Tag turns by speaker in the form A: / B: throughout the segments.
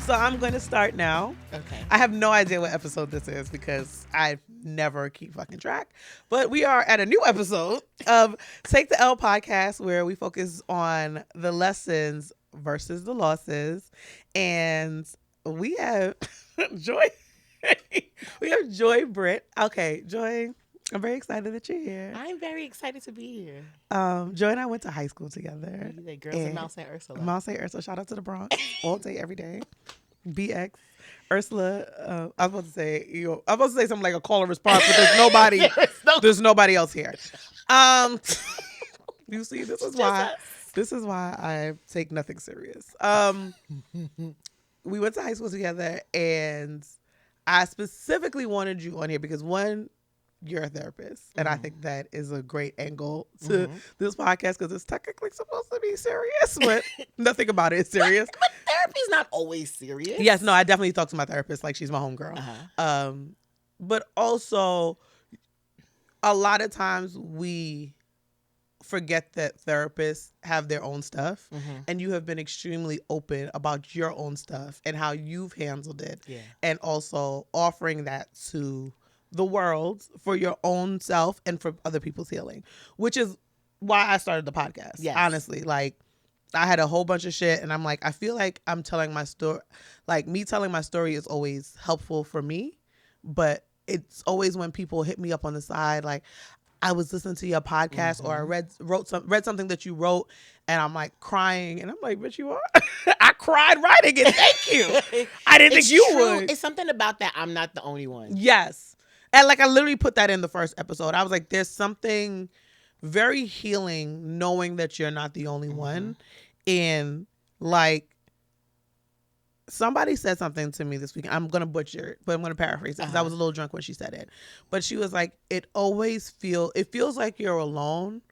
A: So I'm going to start now.
B: Okay.
A: I have no idea what episode this is because I never keep fucking track. But we are at a new episode of Take the L podcast where we focus on the lessons versus the losses. And we have Joi. We have Joi Britt. Okay, Joi, I'm very excited that you're here.
B: I'm very excited to be here.
A: Joi and I went to high school together.
B: The girls in Mount St. Ursula.
A: Mount St. Ursula. Shout out to the Bronx all day, every day. BX. Ursula. I was supposed to say something like a call and response, but there's nobody. There's nobody else here. You see, this is why I take nothing serious. We went to high school together, and I specifically wanted you on here because one, you're a therapist, and I think that is a great angle to this podcast because it's technically supposed to be serious, but nothing about it is serious.
B: But therapy's not always serious.
A: Yes, no, I definitely talk to my therapist like she's my homegirl. But also, a lot of times we forget that therapists have their own stuff, and you have been extremely open about your own stuff and how you've handled it, and also offering that to the world for your own self and for other people's healing, which is why I started the podcast. Yes. Honestly, like I had a whole bunch of shit and I'm like, I feel like I'm telling my story. Like me telling my story is always helpful for me, but it's always when people hit me up on the side, like I was listening to your podcast or I read something that you wrote and I'm like crying and I'm like, bitch, you are? I cried writing it. Thank you. I didn't think you would.
B: It's something about that. I'm not the only one.
A: Yes. And like I literally put that in the first episode. I was like, there's something very healing knowing that you're not the only one. And like somebody said something to me this week. I'm going to butcher it, but I'm going to paraphrase it because I was a little drunk when she said it. But she was like, it feels like you're alone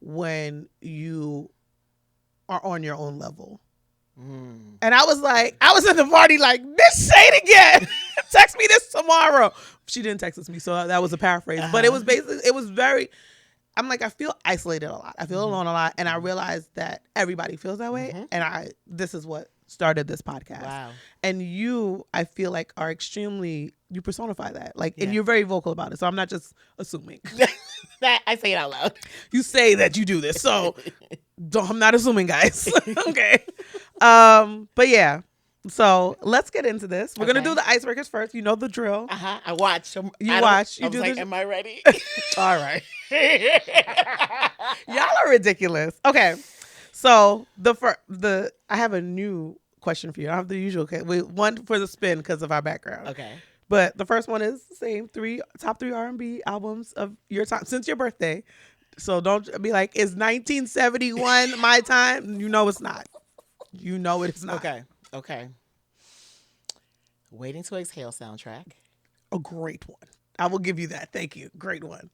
A: when you are on your own level. And I was like, I was in the party like, bitch, say it again. Text me this tomorrow. She didn't text me, so that was a paraphrase. But it was basically, I'm like, I feel isolated a lot. I feel alone a lot. And I realized that everybody feels that way. And this is what started this podcast. Wow. And you, I feel like, are extremely, you personify that. Like, and you're very vocal about it. So I'm not just assuming.
B: That I say it out loud.
A: You say that you do this. So I'm not assuming, guys. Okay. But yeah. So let's get into this. We're gonna do the icebreakers first. You know the drill.
B: I watched.
A: You watch. You do
B: like, am I ready?
A: All right. Y'all are ridiculous. Okay. So I have a new question for you. I have the usual. Okay, one for the spin because of our background.
B: Okay.
A: But the first one is the same top three R&B albums of your time since your birthday. So don't be like, is 1971 my time? You know it's not. You know it is not.
B: Okay. Waiting to Exhale soundtrack.
A: A great one. I will give you that. Thank you. Great one.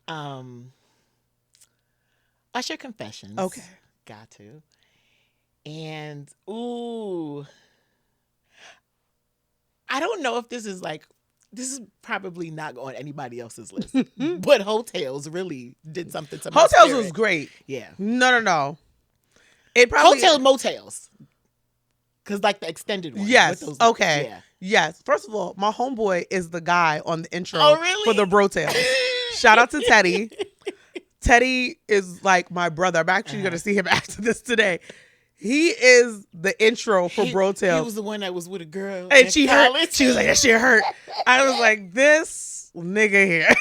B: Usher Confessions.
A: Okay.
B: Got to. And I don't know if this is probably not on anybody else's list, but Hotels really did something to my
A: Hotels
B: spirit.
A: was great.
B: Yeah.
A: No. It probably
B: Hotel Motels. Because like the extended one.
A: Yes.
B: Those,
A: okay.
B: Yeah.
A: Yes. First of all, my homeboy is the guy on the intro
B: really?
A: for the Brotails. Shout out to Teddy. Teddy is like my brother. I'm actually going to see him after this today. He is the intro for Brotails.
B: He was the one that was with a girl.
A: And she hurt. She was like, that shit hurt. I was like, this nigga here.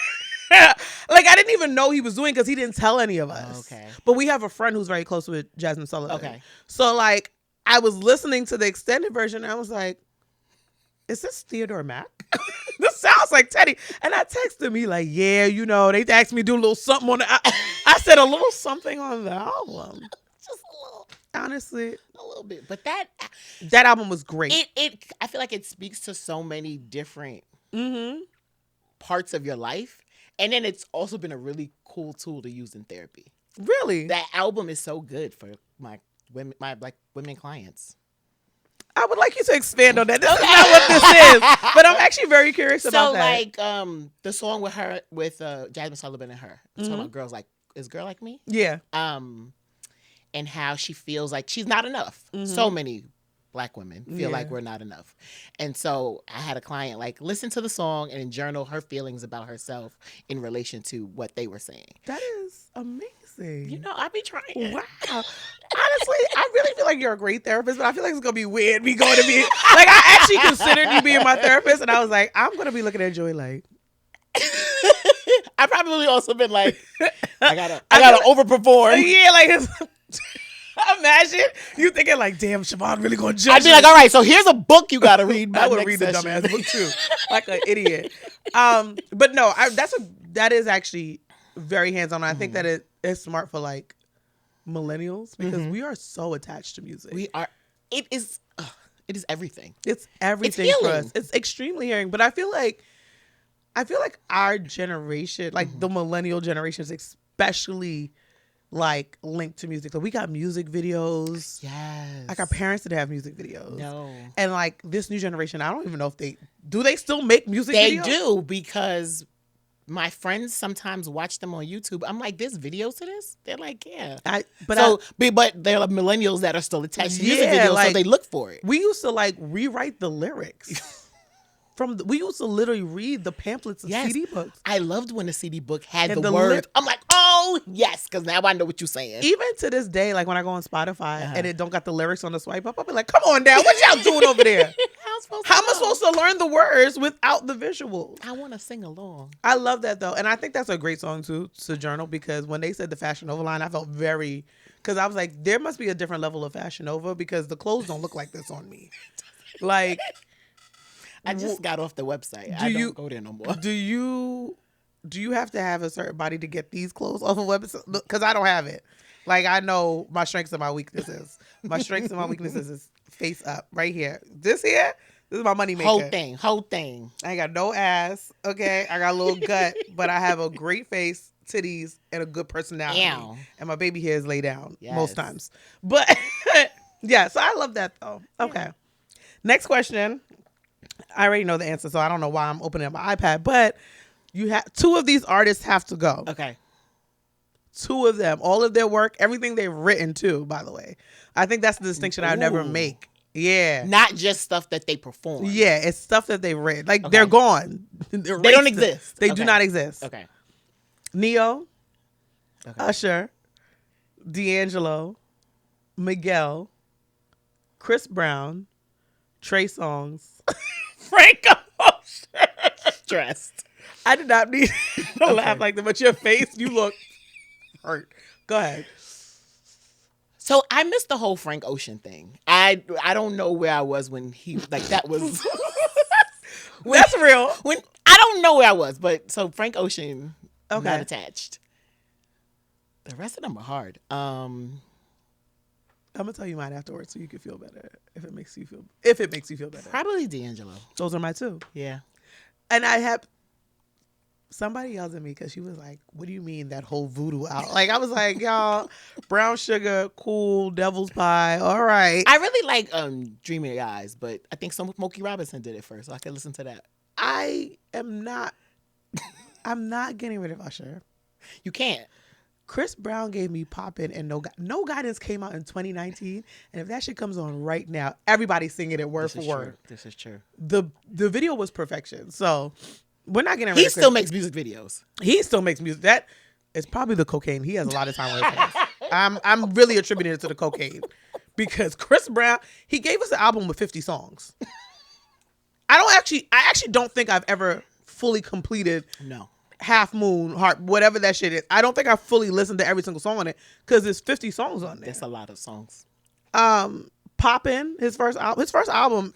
A: Like, I didn't even know he was doing because he didn't tell any of us.
B: Okay.
A: But we have a friend who's very close with Jasmine Sullivan.
B: Okay.
A: So, like, I was listening to the extended version and I was like, is this Theodore Mack? This sounds like Teddy. And I texted me like, yeah, you know, they asked me to do a little something on I said a little something on the album.
B: Just a little.
A: Honestly.
B: A little bit. But that
A: album was great.
B: I feel like it speaks to so many different parts of your life. And then it's also been a really cool tool to use in therapy.
A: Really?
B: That album is so good for my women clients.
A: I would like you to expand on that. This is not what this is, but I'm actually very curious about that.
B: So, like, the song with her, with Jasmine Sullivan and her, it's talking about girls like, is Girl Like Me?
A: Yeah.
B: And how she feels like she's not enough. So many Black women feel like we're not enough. And so I had a client like listen to the song and journal her feelings about herself in relation to what they were saying.
A: That is amazing.
B: You know, I be trying.
A: Wow. Honestly, I really feel like you're a great therapist, but I feel like it's going to be weird me going to be, like, I actually considered you being my therapist, and I was like, I'm going to be looking at Joi like.
B: I probably also been like, I gotta overperform.
A: Yeah, like, imagine you thinking like, damn, Siobhan really going to judge
B: I'd be like, all right, so here's a book you got to read.
A: I would read the dumbass book too, like an idiot. But no, that is actually very hands-on. I think that it is smart for like millennials because we are so attached to music.
B: We are. It is everything.
A: It's everything
B: it's
A: for us. It's extremely hearing. But I feel like our generation, like the millennial generations, especially like linked to music. So we got music videos.
B: Yes.
A: Like our parents didn't have music videos.
B: No.
A: And like this new generation, I don't even know if they still make music videos?
B: They do, because my friends sometimes watch them on YouTube. I'm like, there's videos to this? They're like, yeah. But they're like millennials that are still attached to music videos, like, so they look for it.
A: We used to like rewrite the lyrics. We used to literally read the pamphlets of CD books.
B: I loved when the CD book had the words. I'm like, oh, yes, because now I know what you're saying.
A: Even to this day, like when I go on Spotify and it don't got the lyrics on the swipe up, I'll be like, come on down, what y'all doing over there? How am I supposed to learn the words without the visuals?
B: I want to sing along.
A: I love that though. And I think that's a great song too, to journal, because when they said the Fashion Nova line, I felt because I was like, there must be a different level of Fashion Nova because the clothes don't look like this on me. Like...
B: I just got off the website. I don't go there no more.
A: Do you have to have a certain body to get these clothes off of website? Because I don't have it. Like, I know my strengths and my weaknesses. My strengths and my weaknesses is face up right here. This is my money maker.
B: Whole thing.
A: I ain't got no ass. Okay, I got a little gut, but I have a great face, titties, and a good personality.
B: Ew.
A: And my baby hair is laid down most times. But yeah, so I love that though. Okay. Yeah. Next question. I already know the answer, so I don't know why I'm opening up my iPad. But two of these artists have to go.
B: Okay.
A: Two of them, all of their work, everything they've written too. By the way, I think that's the distinction I never make. Yeah,
B: not just stuff that they perform.
A: Yeah, it's stuff that they've written. Like they're gone.
B: They don't exist.
A: They do not exist.
B: Okay.
A: Neo, Usher, D'Angelo, Miguel, Chris Brown, Trey Songz. Frank Ocean.
B: Stressed.
A: I did not need to laugh like that, but your face, you look hurt. Go ahead.
B: So I missed the whole Frank Ocean thing. I don't know where I was when he that was.
A: That's real.
B: When I don't know where I was, but so Frank Ocean, not attached. The rest of them are hard.
A: I'm gonna tell you mine afterwards so you can feel better if it makes you feel better.
B: Probably D'Angelo.
A: Those are my two.
B: Yeah.
A: And I have somebody yelled at me because she was like, "What do you mean that whole voodoo out?" Like I was like, "Y'all, Brown Sugar, cool, Devil's Pie, all right."
B: I really like Dream of Your Eyes, but I think Smokey Robinson did it first, so I can listen to that.
A: I'm not getting rid of Usher.
B: You can't.
A: Chris Brown gave me Poppin' and No Guidance came out in 2019, and if that shit comes on right now, everybody's singing it word for word.
B: This is true.
A: The video was perfection, so we're not getting rid of Chris.
B: He still makes music videos.
A: He still makes music. That is probably the cocaine. He has a lot of time with his hands. I'm really attributing it to the cocaine because Chris Brown, he gave us an album with 50 songs. I actually don't think I've ever fully completed.
B: No.
A: Half Moon, Heart, whatever that shit is. I don't think I fully listened to every single song on it because there's 50 songs on there.
B: That's a lot of songs.
A: Poppin', his first album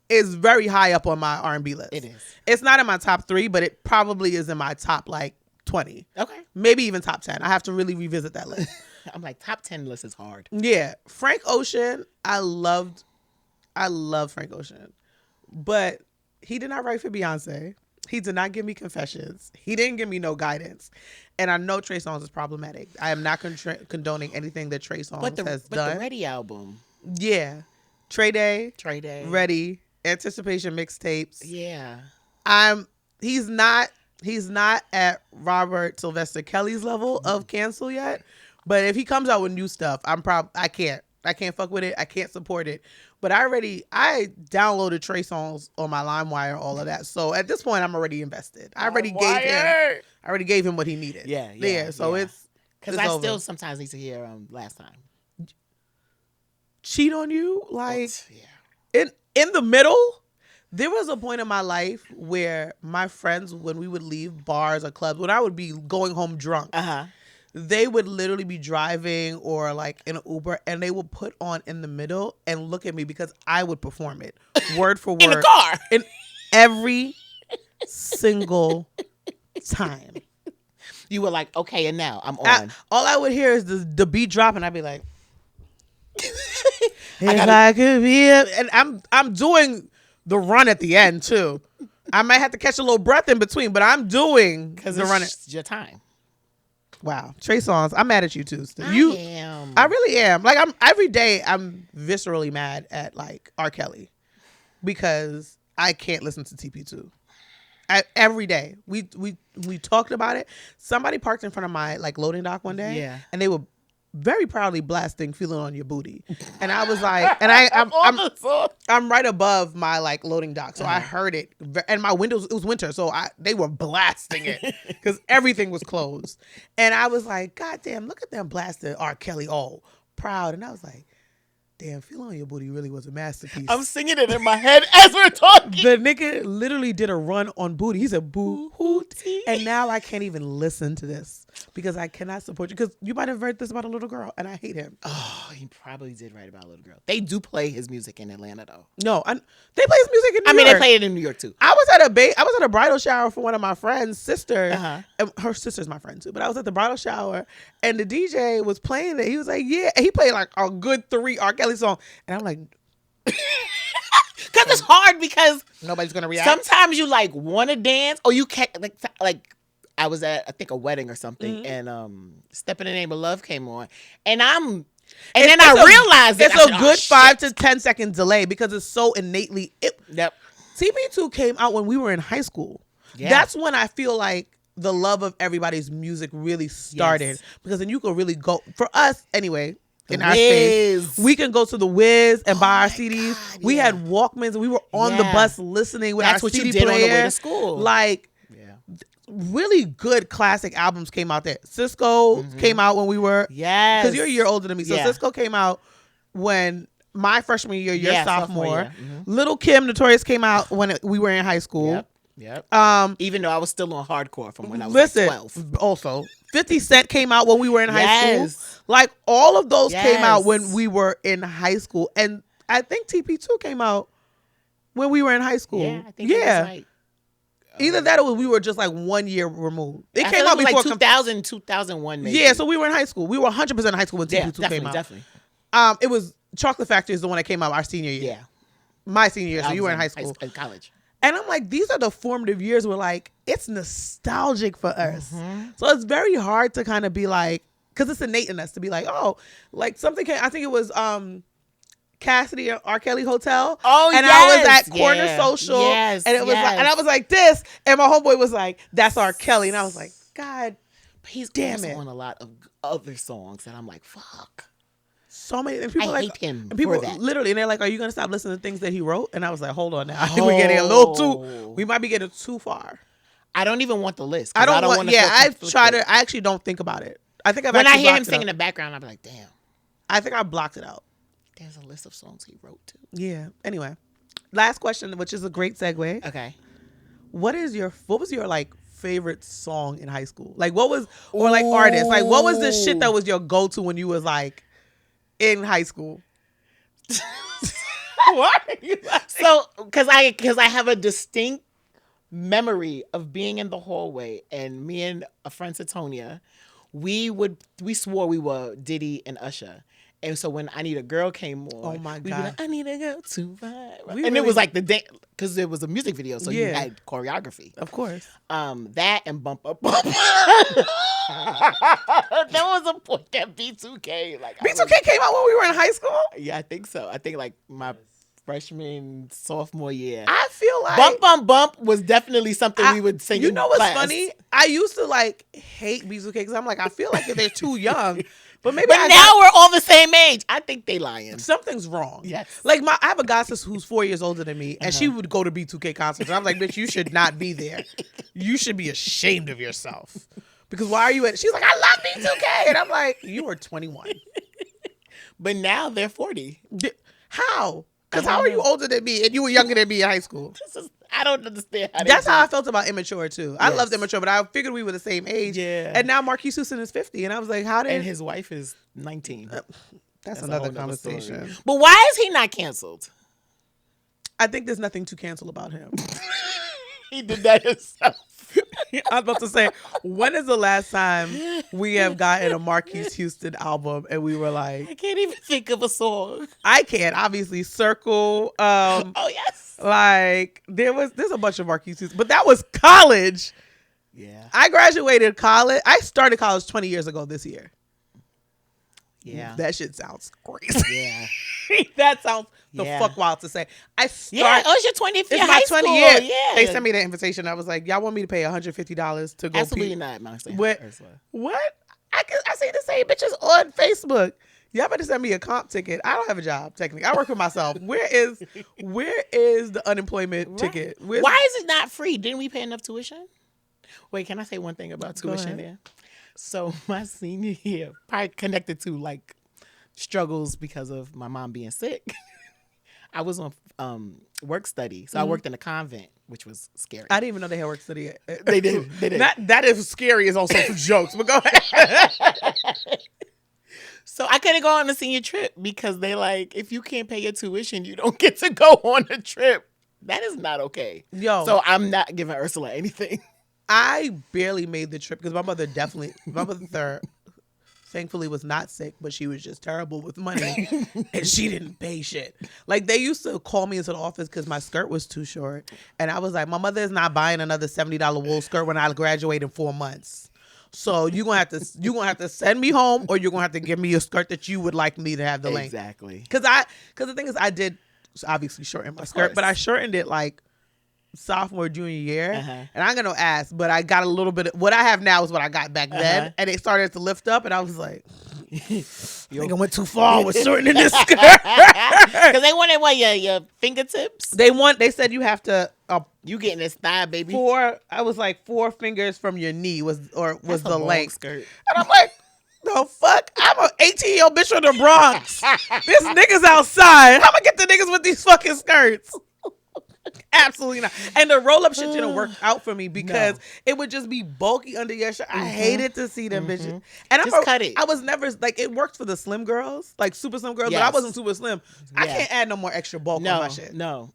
A: is very high up on my R&B list.
B: It is.
A: It's not in my top 3, but it probably is in my top like 20.
B: Okay.
A: Maybe even top 10. I have to really revisit that list.
B: I'm like, top 10 list is hard.
A: Yeah. Frank Ocean, I love Frank Ocean. But he did not write for Beyonce. He did not give me Confessions. He didn't give me No Guidance. And I know Trey Songz is problematic. I am not condoning anything that Trey Songz has done.
B: But the Ready album.
A: Yeah. Trey Day.
B: Ready.
A: Anticipation mixtapes.
B: Yeah.
A: He's not at Robert Sylvester Kelly's level of cancel yet. But if he comes out with new stuff, I can't I can't fuck with it. I can't support it. But I downloaded Trey songs on my LimeWire, all of that. So at this point, I'm already invested. I already gave him what he needed.
B: Yeah.
A: So it's
B: because I still sometimes need to hear Last Time.
A: Cheat on you, like in the middle. There was a point in my life where my friends, when we would leave bars or clubs, when I would be going home drunk, they would literally be driving or like in an Uber, and they would put on In the Middle and look at me because I would perform it word for word
B: in the car,
A: in every single time.
B: You were like, okay, and now I'm on.
A: All I would hear is the beat drop, and I'd be like, I could be, and I'm doing the run at the end too. I might have to catch a little breath in between, but I'm doing
B: because
A: the run.
B: It's your time.
A: Wow, Trey Songz, I'm mad at you too.
B: I
A: really am. Like every day I'm viscerally mad at like R. Kelly because I can't listen to TP2. Every day we talked about it. Somebody parked in front of my like loading dock one day, and they were very proudly blasting "Feeling on Your Booty," and I was like, and I'm right above my like loading dock, so I heard it, and my windows, it was winter, so they were blasting it because everything was closed, and I was like, God damn, look at them blasting R. Kelly all proud, and I was like, damn, "Feeling on Your Booty" really was a masterpiece.
B: I'm singing it in my head as we're talking.
A: The nigga literally did a run on Booty. He said boo hoot, and now I can't even listen to this because I cannot support you because you might have heard this about a little girl, and I hate him.
B: Oh, he probably did write about a little girl. They do play his music in Atlanta though.
A: No, they play his music in New York.
B: They play it in New York too.
A: I was at a bridal shower for one of my friends' sister. And her sister's my friend too. But I was at the bridal shower, and the DJ was playing it. He was like, yeah, and he played like a good 3 R. Kelly songs, and I'm like,
B: because it's hard because
A: nobody's gonna react.
B: Sometimes you like want to dance, or you can't like. I was at, I think, a wedding or something, and "Step in the Name of Love" came on, and I realized
A: it's a good 5 to 10 second delay because it's so innately. TP2 came out when we were in high school. Yeah. That's when I feel like the love of everybody's music really started, because then you could really go, for us anyway. In our space, we can go to the Wiz and buy our CDs. God, we had Walkmans, and we were on the bus listening with our CD player.
B: On the way to school.
A: Like, really good classic albums came out there. Cisco came out when we were, because you're a year older than me. So Cisco came out when my freshman year, your sophomore. Little Kim, Notorious came out when we were in high school.
B: Yep. Even though I was still on hardcore from when I was 12.
A: Also, 50 Cent came out when we were in high school. Like, all of those came out when we were in high school. And I think TP2 came out when we were in high school.
B: Yeah, I think that was right.
A: Either that or we were just like 1 year removed.
B: It came out before like 2000, 2001 maybe.
A: Yeah, so we were in high school. We were 100% in high school when TP2 came out.
B: Definitely.
A: It was Chocolate Factory is the one that came out our senior year.
B: Yeah.
A: My senior year, so you were in high school.
B: In college.
A: And I'm like, these are the formative years where like, it's nostalgic for us. So it's very hard to kind of be like, because it's innate in us to be like, oh, like something I think it was Cassidy or R. Kelly Hotel.
B: Oh,
A: and I was at Corner Social. And it was like, and I was like this, and my homeboy was like, that's R. Kelly. And I was like, God,
B: but he's
A: damn it.
B: on a lot of other songs, and I'm like, fuck.
A: So many, and people
B: I
A: hate
B: him.
A: And people
B: for that.
A: Literally, and they're like, "Are you gonna stop listening to things that he wrote?" And I was like, "Hold on now, I think we're getting a little too. We might be getting too far."
B: I don't even want the list.
A: I don't want. Yeah, I've tried to. I actually don't think about it. I think
B: when I hear him sing in the background, I'm like, "Damn."
A: I think I blocked it out.
B: There's a list of songs he wrote too.
A: Yeah. Anyway, last question, which is a great segue.
B: Okay.
A: What was your like favorite song in high school? Like, what was, or like artist? Like, what was the shit that was your go to when you was like in high school?
B: What? So, because I have a distinct memory of being in the hallway, and me and a friend Satonia, we swore we were Diddy and Usher. And so when I Need a Girl came on,
A: oh my God,
B: we'd be like, I need a girl to vibe. And it was like the dance, because it was a music video, so you had choreography.
A: Of course.
B: That and Bump Up Bump. There was a point that B2K. Like,
A: B2K came out when we were in high school?
B: Yeah, I think so. I think like my freshman, sophomore year.
A: I feel like
B: Bump Bump Bump was definitely something we would sing. You know what's
A: funny? I used to like hate B2K because I'm like, I feel like if they're too young. But maybe
B: But now we're all the same age. I think they lying.
A: Something's wrong.
B: Yes.
A: Like I have a goddess who's 4 years older than me, and she would go to B2K concerts. And I'm like, bitch, you should not be there. You should be ashamed of yourself. Because why are you at? She's like, I love B2K, and I'm like, you are 21.
B: But now they're 40.
A: How? Because how are you older than me and you were younger than me in high school?
B: I don't understand how
A: That's how I felt about Immature too. I
B: Yes.
A: loved Immature, but I figured we were the same age.
B: Yeah.
A: And now Marquise Houston is 50, and I was like, how did?
B: And his wife is 19.
A: That's
B: a
A: another
B: whole nother story.
A: conversation.
B: But why is he not canceled?
A: I think there's nothing to cancel about him.
B: He did that himself.
A: I was about to say, when is the last time we have gotten a Marquise Houston album and we were like,
B: I can't even think of a song.
A: I can't. Obviously, Circle.
B: Oh yes.
A: Like there's a bunch of Marquise Houston, but that was college.
B: Yeah.
A: I graduated college. I started college 20 years ago this year.
B: Yeah.
A: That shit sounds crazy.
B: Yeah.
A: That sounds the
B: Yeah.
A: fuck wild to say. I started.
B: Yeah. Oh, it's your 20th year.
A: It's my 20
B: school.
A: year.
B: Yeah.
A: They sent me the invitation. I was like, y'all want me to pay $150 to go?
B: Absolutely not, Moxley.
A: What? I see the same bitches on Facebook. Y'all better send me a comp ticket. I don't have a job technically. I work for myself. Where is the unemployment ticket?
B: Why is it not free? Didn't we pay enough tuition? Wait, can I say one thing about tuition there? So my senior year, probably connected to like struggles because of my mom being sick. I was on work study, so I worked in a convent, which was scary.
A: I didn't even know they had work study.
B: They did.
A: That is scary is also for jokes, but go ahead.
B: So I couldn't go on a senior trip because they like, if you can't pay your tuition, you don't get to go on a trip. That is not okay.
A: Yo.
B: So I'm not giving Ursula anything.
A: I barely made the trip because my mother thankfully was not sick, but she was just terrible with money and she didn't pay shit. Like they used to call me into the office because my skirt was too short. And I was like, my mother is not buying another $70 wool skirt when I graduate in 4 months. So you're gonna have to send me home, or you're gonna have to give me a skirt that you would like me to have the length.
B: Exactly.
A: Because the thing is, I did obviously shorten my skirt, but I shortened it like sophomore, junior year. And I'm gonna ask, but I got a little bit of what I have now is what I got back then, and it started to lift up, and I was like, I think I went too far with shortening this skirt.
B: Because they wanted what, your fingertips?
A: They said you have to
B: you getting this thigh, baby.
A: I was like 4 fingers from your knee was the length
B: skirt.
A: And I'm like, the fuck? I'm an 18-year-old bitch from the Bronx. This nigga's outside. How am I get the niggas with these fucking skirts? Absolutely not. And the roll-up shit didn't work out for me because it would just be bulky under your shirt. I hated to see them bitches. And
B: cut it.
A: I was never like, it worked for the slim girls, like super slim girls, but I wasn't super slim. I can't add no more extra bulk on my shit.
B: No.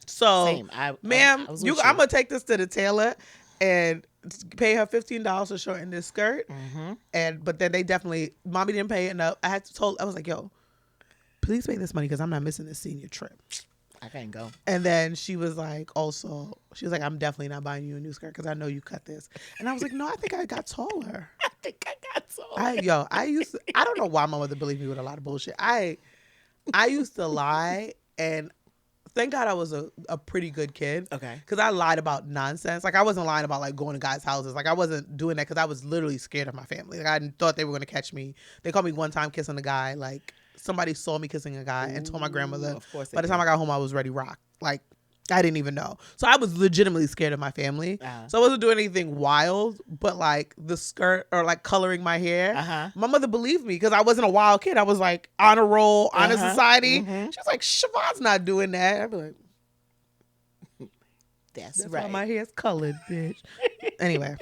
A: So,
B: Same.
A: ma'am, I'm gonna take this to the tailor and pay her $15 to shorten this skirt. But then mommy didn't pay enough. I was like, yo, please pay this money because I'm not missing this senior trip.
B: I can't go. And
A: then she was like, I'm definitely not buying you a new skirt because I know you cut this. And I was like, no, I think I got taller. I don't know why my mother believed me with a lot of bullshit. I used to lie, and thank God I was a pretty good kid.
B: Okay.
A: Because I lied about nonsense. Like I wasn't lying about like going to guys' houses. Like I wasn't doing that because I was literally scared of my family. Like I thought they were going to catch me. They caught me one time kissing a guy. Like somebody saw me kissing a guy and told my grandmother.
B: Of course
A: by the time I got home, I was ready rock. Like I didn't even know. So I was legitimately scared of my family. So I wasn't doing anything wild, but like the skirt or like coloring my hair. My mother believed me because I wasn't a wild kid. I was like honor roll, honor society. She was like, Siobhan's not doing that. I'd be like, that's right. Why my hair's colored, bitch. Anyway,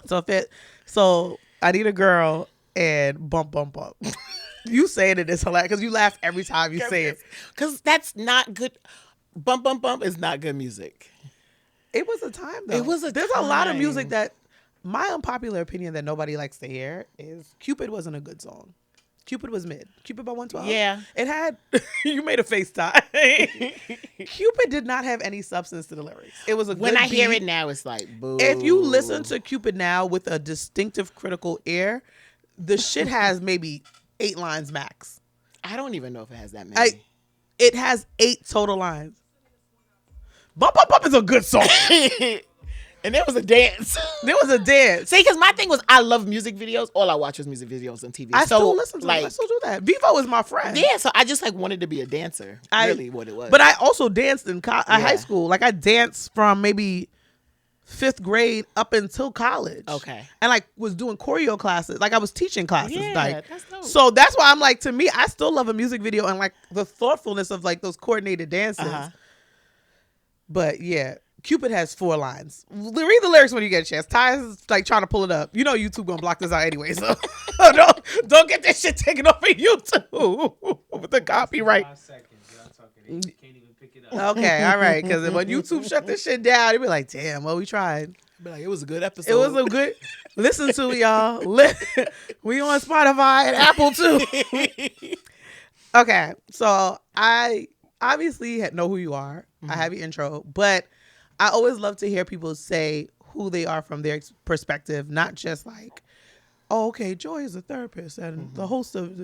A: so I need a girl and bump. You saying it is hilarious because you laugh every time you say it.
B: Because that's not good. Bump is not good music.
A: It was a time though. There's a lot of music that my unpopular opinion that nobody likes to hear is Cupid wasn't a good song. Cupid was mid. Cupid by 112.
B: Yeah.
A: It had, you made a FaceTime. Cupid did not have any substance to the lyrics. It was a
B: when
A: good
B: I
A: beat.
B: hear it now, it's like, boo.
A: If you listen to Cupid now with a distinctive critical ear, the shit has maybe 8 lines max.
B: I don't even know if it has that many.
A: It has 8 total lines. Bump is a good song.
B: And there was a dance.
A: There was a dance.
B: See, because my thing was I love music videos. All I watch was music videos on TV.
A: I still listen to them. I still do that. Vivo is my friend.
B: Yeah, so I just like wanted to be a dancer. Really what it was.
A: But I also danced in high school. Like I danced from maybe 5th grade up until college.
B: Okay.
A: And like was doing choreo classes. Like I was teaching classes.
B: Yeah,
A: like,
B: that's dope.
A: So that's why I'm like, to me, I still love a music video and like the thoughtfulness of like those coordinated dances. But yeah, Cupid has 4 lines. Read the lyrics when you get a chance. Ty is like trying to pull it up. You know YouTube gonna block this out anyway, so don't get this shit taken off of YouTube with the copyright.
C: 5 seconds. Y'all talking. They can't even pick it up.
A: Okay, all right. Because when YouTube shut this shit down, they be like, "Damn, well, we tried."
B: Be like, it was a good episode.
A: It was a good listen to, y'all. We on Spotify and Apple too. Okay, so I obviously know who you are. I have your intro, but I always love to hear people say who they are from their perspective, not just like, oh, okay, Joi is a therapist and the host of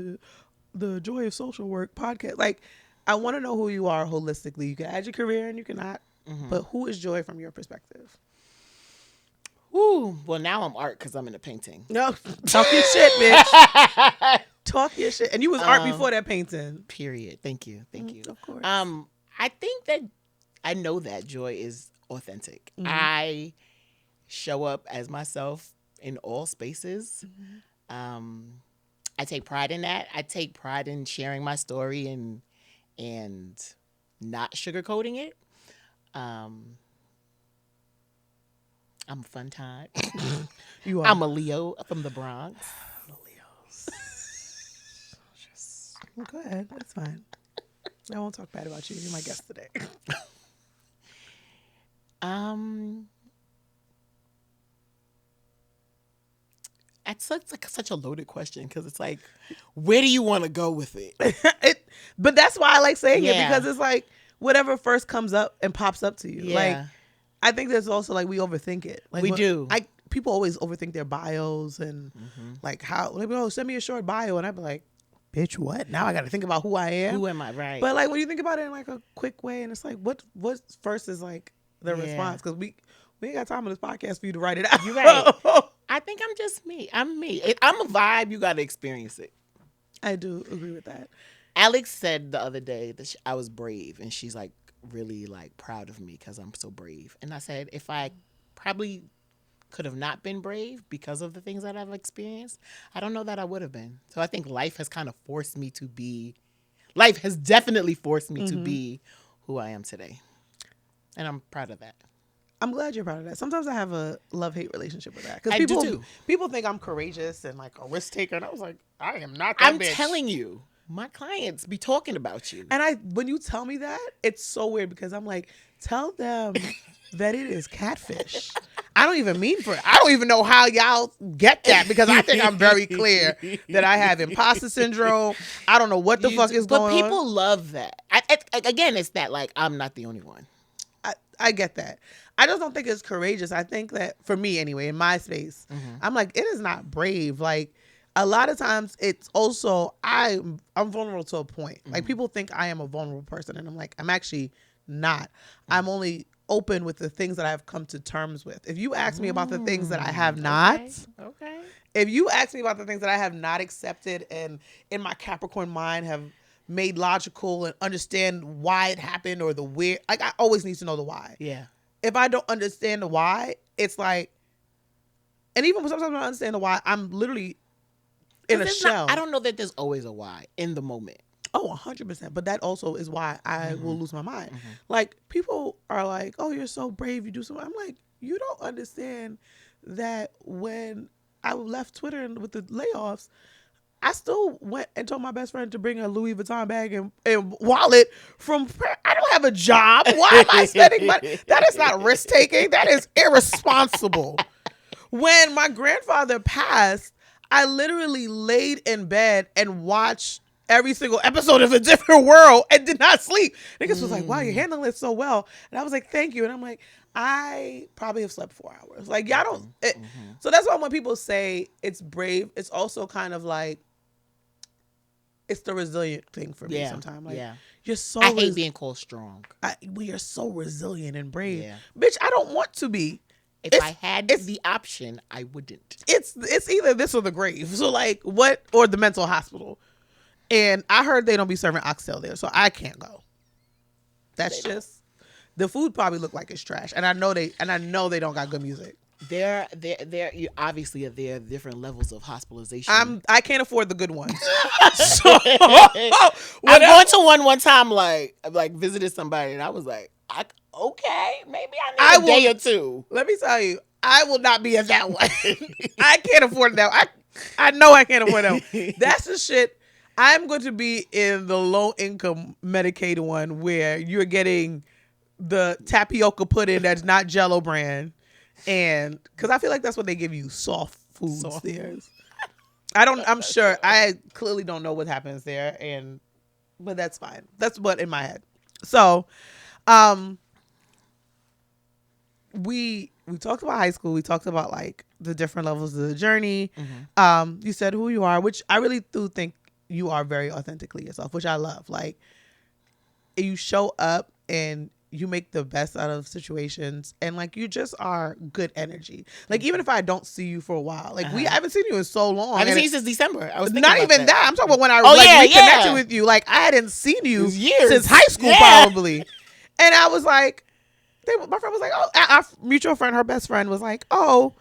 A: the Joi of Social Work podcast. Like, I want to know who you are holistically. You can add your career and you cannot, but who is Joi from your perspective?
B: Ooh, well, now I'm art because I'm in a painting.
A: No, talk your shit, bitch. Talk your shit. And you was art before that painting.
B: Period. Thank you.
A: Of course.
B: I think that I know that Joi is authentic. I show up as myself in all spaces. I take pride in that. I take pride in sharing my story and not sugarcoating it. I'm a fun time.
A: You are.
B: I'm a Leo from the Bronx.
A: Go ahead. That's fine. I won't talk bad about you. You're my guest today.
B: That's such a loaded question because it's like, where do you want to go with it?
A: But that's why I like saying it,
B: Yeah.
A: because it's like whatever first comes up and pops up to you.
B: Yeah.
A: Like, I think there's also like we overthink it. Like
B: We do.
A: People always overthink their bios and like how like, oh, send me a short bio, and I'd be like, bitch, what? Now I got to think about who I am.
B: Who am I? Right.
A: But like when you think about it in like a quick way, and it's like what first is like the response, because we ain't got time on this podcast for you to write it out.
B: You're right. I think I'm just me. I'm me. I'm a vibe. You got to experience it.
A: I do agree with that.
B: Alex said the other day that I was brave, and she's like really like proud of me because I'm so brave. And I said, if I probably could have not been brave because of the things that I've experienced, I don't know that I would have been. So I think life has definitely forced me to be who I am today. And I'm proud of that.
A: I'm glad you're proud of that. Sometimes I have a love-hate relationship with that. Because
B: I do too.
A: People think I'm courageous and like a risk taker. And I was like, I am not that bitch.
B: I'm telling you, my clients be talking about you.
A: And when you tell me that, it's so weird because I'm like, tell them that it is catfish. I don't even mean for it. I don't even know how y'all get that, because I think I'm very clear that I have imposter syndrome. I don't know what the fuck is going on.
B: But people love that. Again, it's that like, I'm not the only one.
A: I get that. I just don't think it's courageous. I think that for me anyway, in my space, I'm like, it is not brave. Like a lot of times it's also, I'm vulnerable to a point. Like people think I am a vulnerable person, and I'm like, I'm actually not. I'm only open with the things that I've come to terms with. If you ask me about the things that I have not, if you ask me about the things that I have not accepted and in my Capricorn mind have made logical and understand why it happened or the where, like I always need to know the why.
B: Yeah.
A: If I don't understand the why, it's like, and even sometimes when I understand the why, I'm literally in a shell.
B: I don't know that there's always a why in the moment.
A: Oh, 100%. But that also is why I will lose my mind. Like people are like, oh, you're so brave. You do something. I'm like, you don't understand that when I left Twitter and with the layoffs, I still went and told my best friend to bring a Louis Vuitton bag and wallet from, I don't have a job. Why am I spending money? That is not risk taking. That is irresponsible. When my grandfather passed, I literally laid in bed and watched every single episode of A Different World and did not sleep. Niggas was like, wow, you're handling it so well. And I was like, thank you. And I'm like, I probably have slept 4 hours. Like, y'all don't. So that's why when people say it's brave, it's also kind of like, it's the resilient thing for me sometimes. Like, you're so.
B: I hate being called strong.
A: We are so resilient and brave.
B: Yeah.
A: Bitch, I don't want to be.
B: If I had the option, I wouldn't.
A: It's either this or the grave. So like what, or the mental hospital. And I heard they don't be serving oxtail there, so I can't go. That's just the food probably look like it's trash, and I know they don't got good music.
B: There, obviously there are different levels of hospitalization.
A: I can't afford the good ones.
B: So, I went to one time, like visited somebody, and I was like, okay, maybe I need a day or two.
A: Let me tell you, I will not be at that one. I can't afford that. I know I can't afford that one. That's the shit. I'm going to be in the low income Medicaid one where you're getting the tapioca pudding that's not Jello brand. And because I feel like that's what they give you, soft foods there. I'm sure, I clearly don't know what happens there, but that's fine. That's what in my head. So, we talked about high school. We talked about like the different levels of the journey. Mm-hmm. You said who you are, which I really do think you are very authentically yourself, which I love. Like, you show up and you make the best out of situations, and like you just are good energy. Like, even if I don't see you for a while, like I haven't seen you in so long.
B: I haven't seen you since December. I was
A: not even that. I'm talking about when I reconnected with you. Like, I hadn't seen you since high school probably, and I was like, my friend was like, oh, our mutual friend, her best friend was like, oh,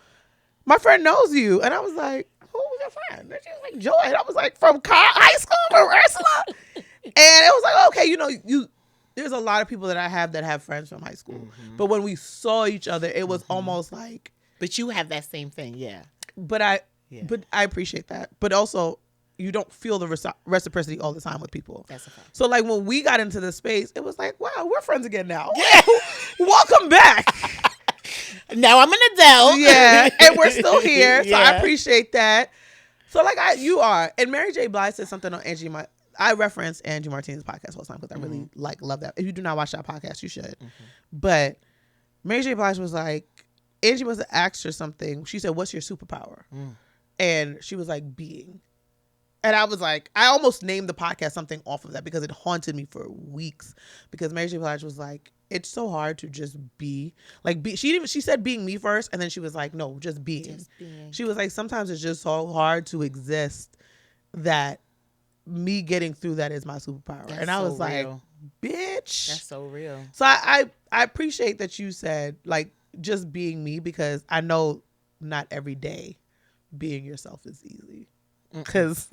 A: my friend knows you, and I was like, who was your friend? And she was like, Joy, and I was like, from high school, from Ursula, and it was like, okay, you. There's a lot of people that I have that have friends from high school. Mm-hmm. But when we saw each other, it was almost like...
B: But you have that same thing, yeah.
A: But I appreciate that. But also, you don't feel the reciprocity all the time with people.
B: That's a fact.
A: So like when we got into this space, it was like, wow, we're friends again now. Yeah. Welcome back.
B: Now I'm an adult.
A: Yeah. And we're still here. So I appreciate that. So like you are. And Mary J. Blige said something on I reference Angie Martinez's podcast all the time because I really love that. If you do not watch that podcast, you should. Mm-hmm. But Mary J. Blige was like, Angie must have asked her something. She said, what's your superpower? And she was like, being. And I was like, I almost named the podcast something off of that because it haunted me for weeks. Because Mary J. Blige was like, it's so hard to just be. Like, she said being me first, and then she was like, no, just being. Just being. She was like, sometimes it's just so hard to exist that me getting through that is my superpower. That's and I was so like, real. Bitch.
B: That's so real.
A: So I appreciate that you said, like, just being me, because I know not every day being yourself is easy. Because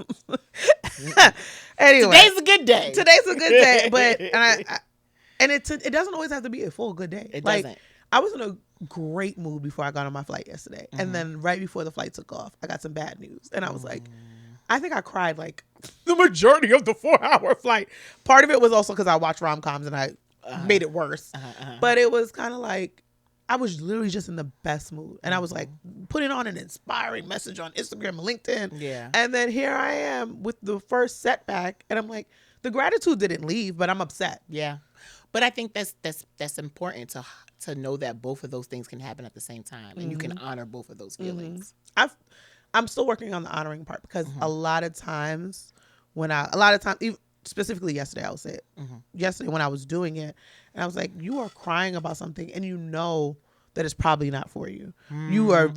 A: anyway,
B: today's a good day.
A: Today's a good day, but it doesn't always have to be a full good day.
B: It
A: like,
B: doesn't.
A: I was in a great mood before I got on my flight yesterday, and then right before the flight took off, I got some bad news, and I was like, I think I cried like the majority of the 4-hour flight. Part of it was also because I watched rom-coms and I made it worse, but it was kind of like I was literally just in the best mood, and I was like putting on an inspiring message on Instagram and LinkedIn.
B: Yeah.
A: And then here I am with the first setback, and I'm like, the gratitude didn't leave, but I'm upset.
B: Yeah. But I think that's important to know that both of those things can happen at the same time, and you can honor both of those feelings.
A: I'm still working on the honoring part, because a lot of times, even specifically yesterday, I would say it. Yesterday when I was doing it, and I was like, you are crying about something, and you know that it's probably not for you. You are,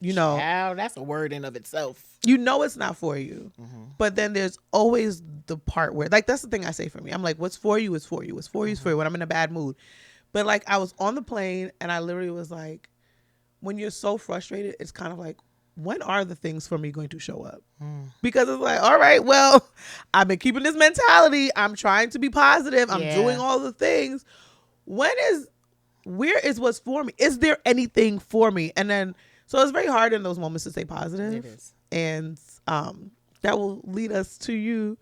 B: Child, that's a word in of itself.
A: You know it's not for you. But then there's always the part where, like, that's the thing I say for me. I'm like, what's for you is for you. What's for you is for you when I'm in a bad mood. But like, I was on the plane, and I literally was like, when you're so frustrated, it's kind of like, when are the things for me going to show up? Because it's like, all right, well, I've been keeping this mentality. I'm trying to be positive. I'm doing all the things. Where is what's for me? Is there anything for me? And then, so it's very hard in those moments to stay positive.
B: It is.
A: And that will lead us to you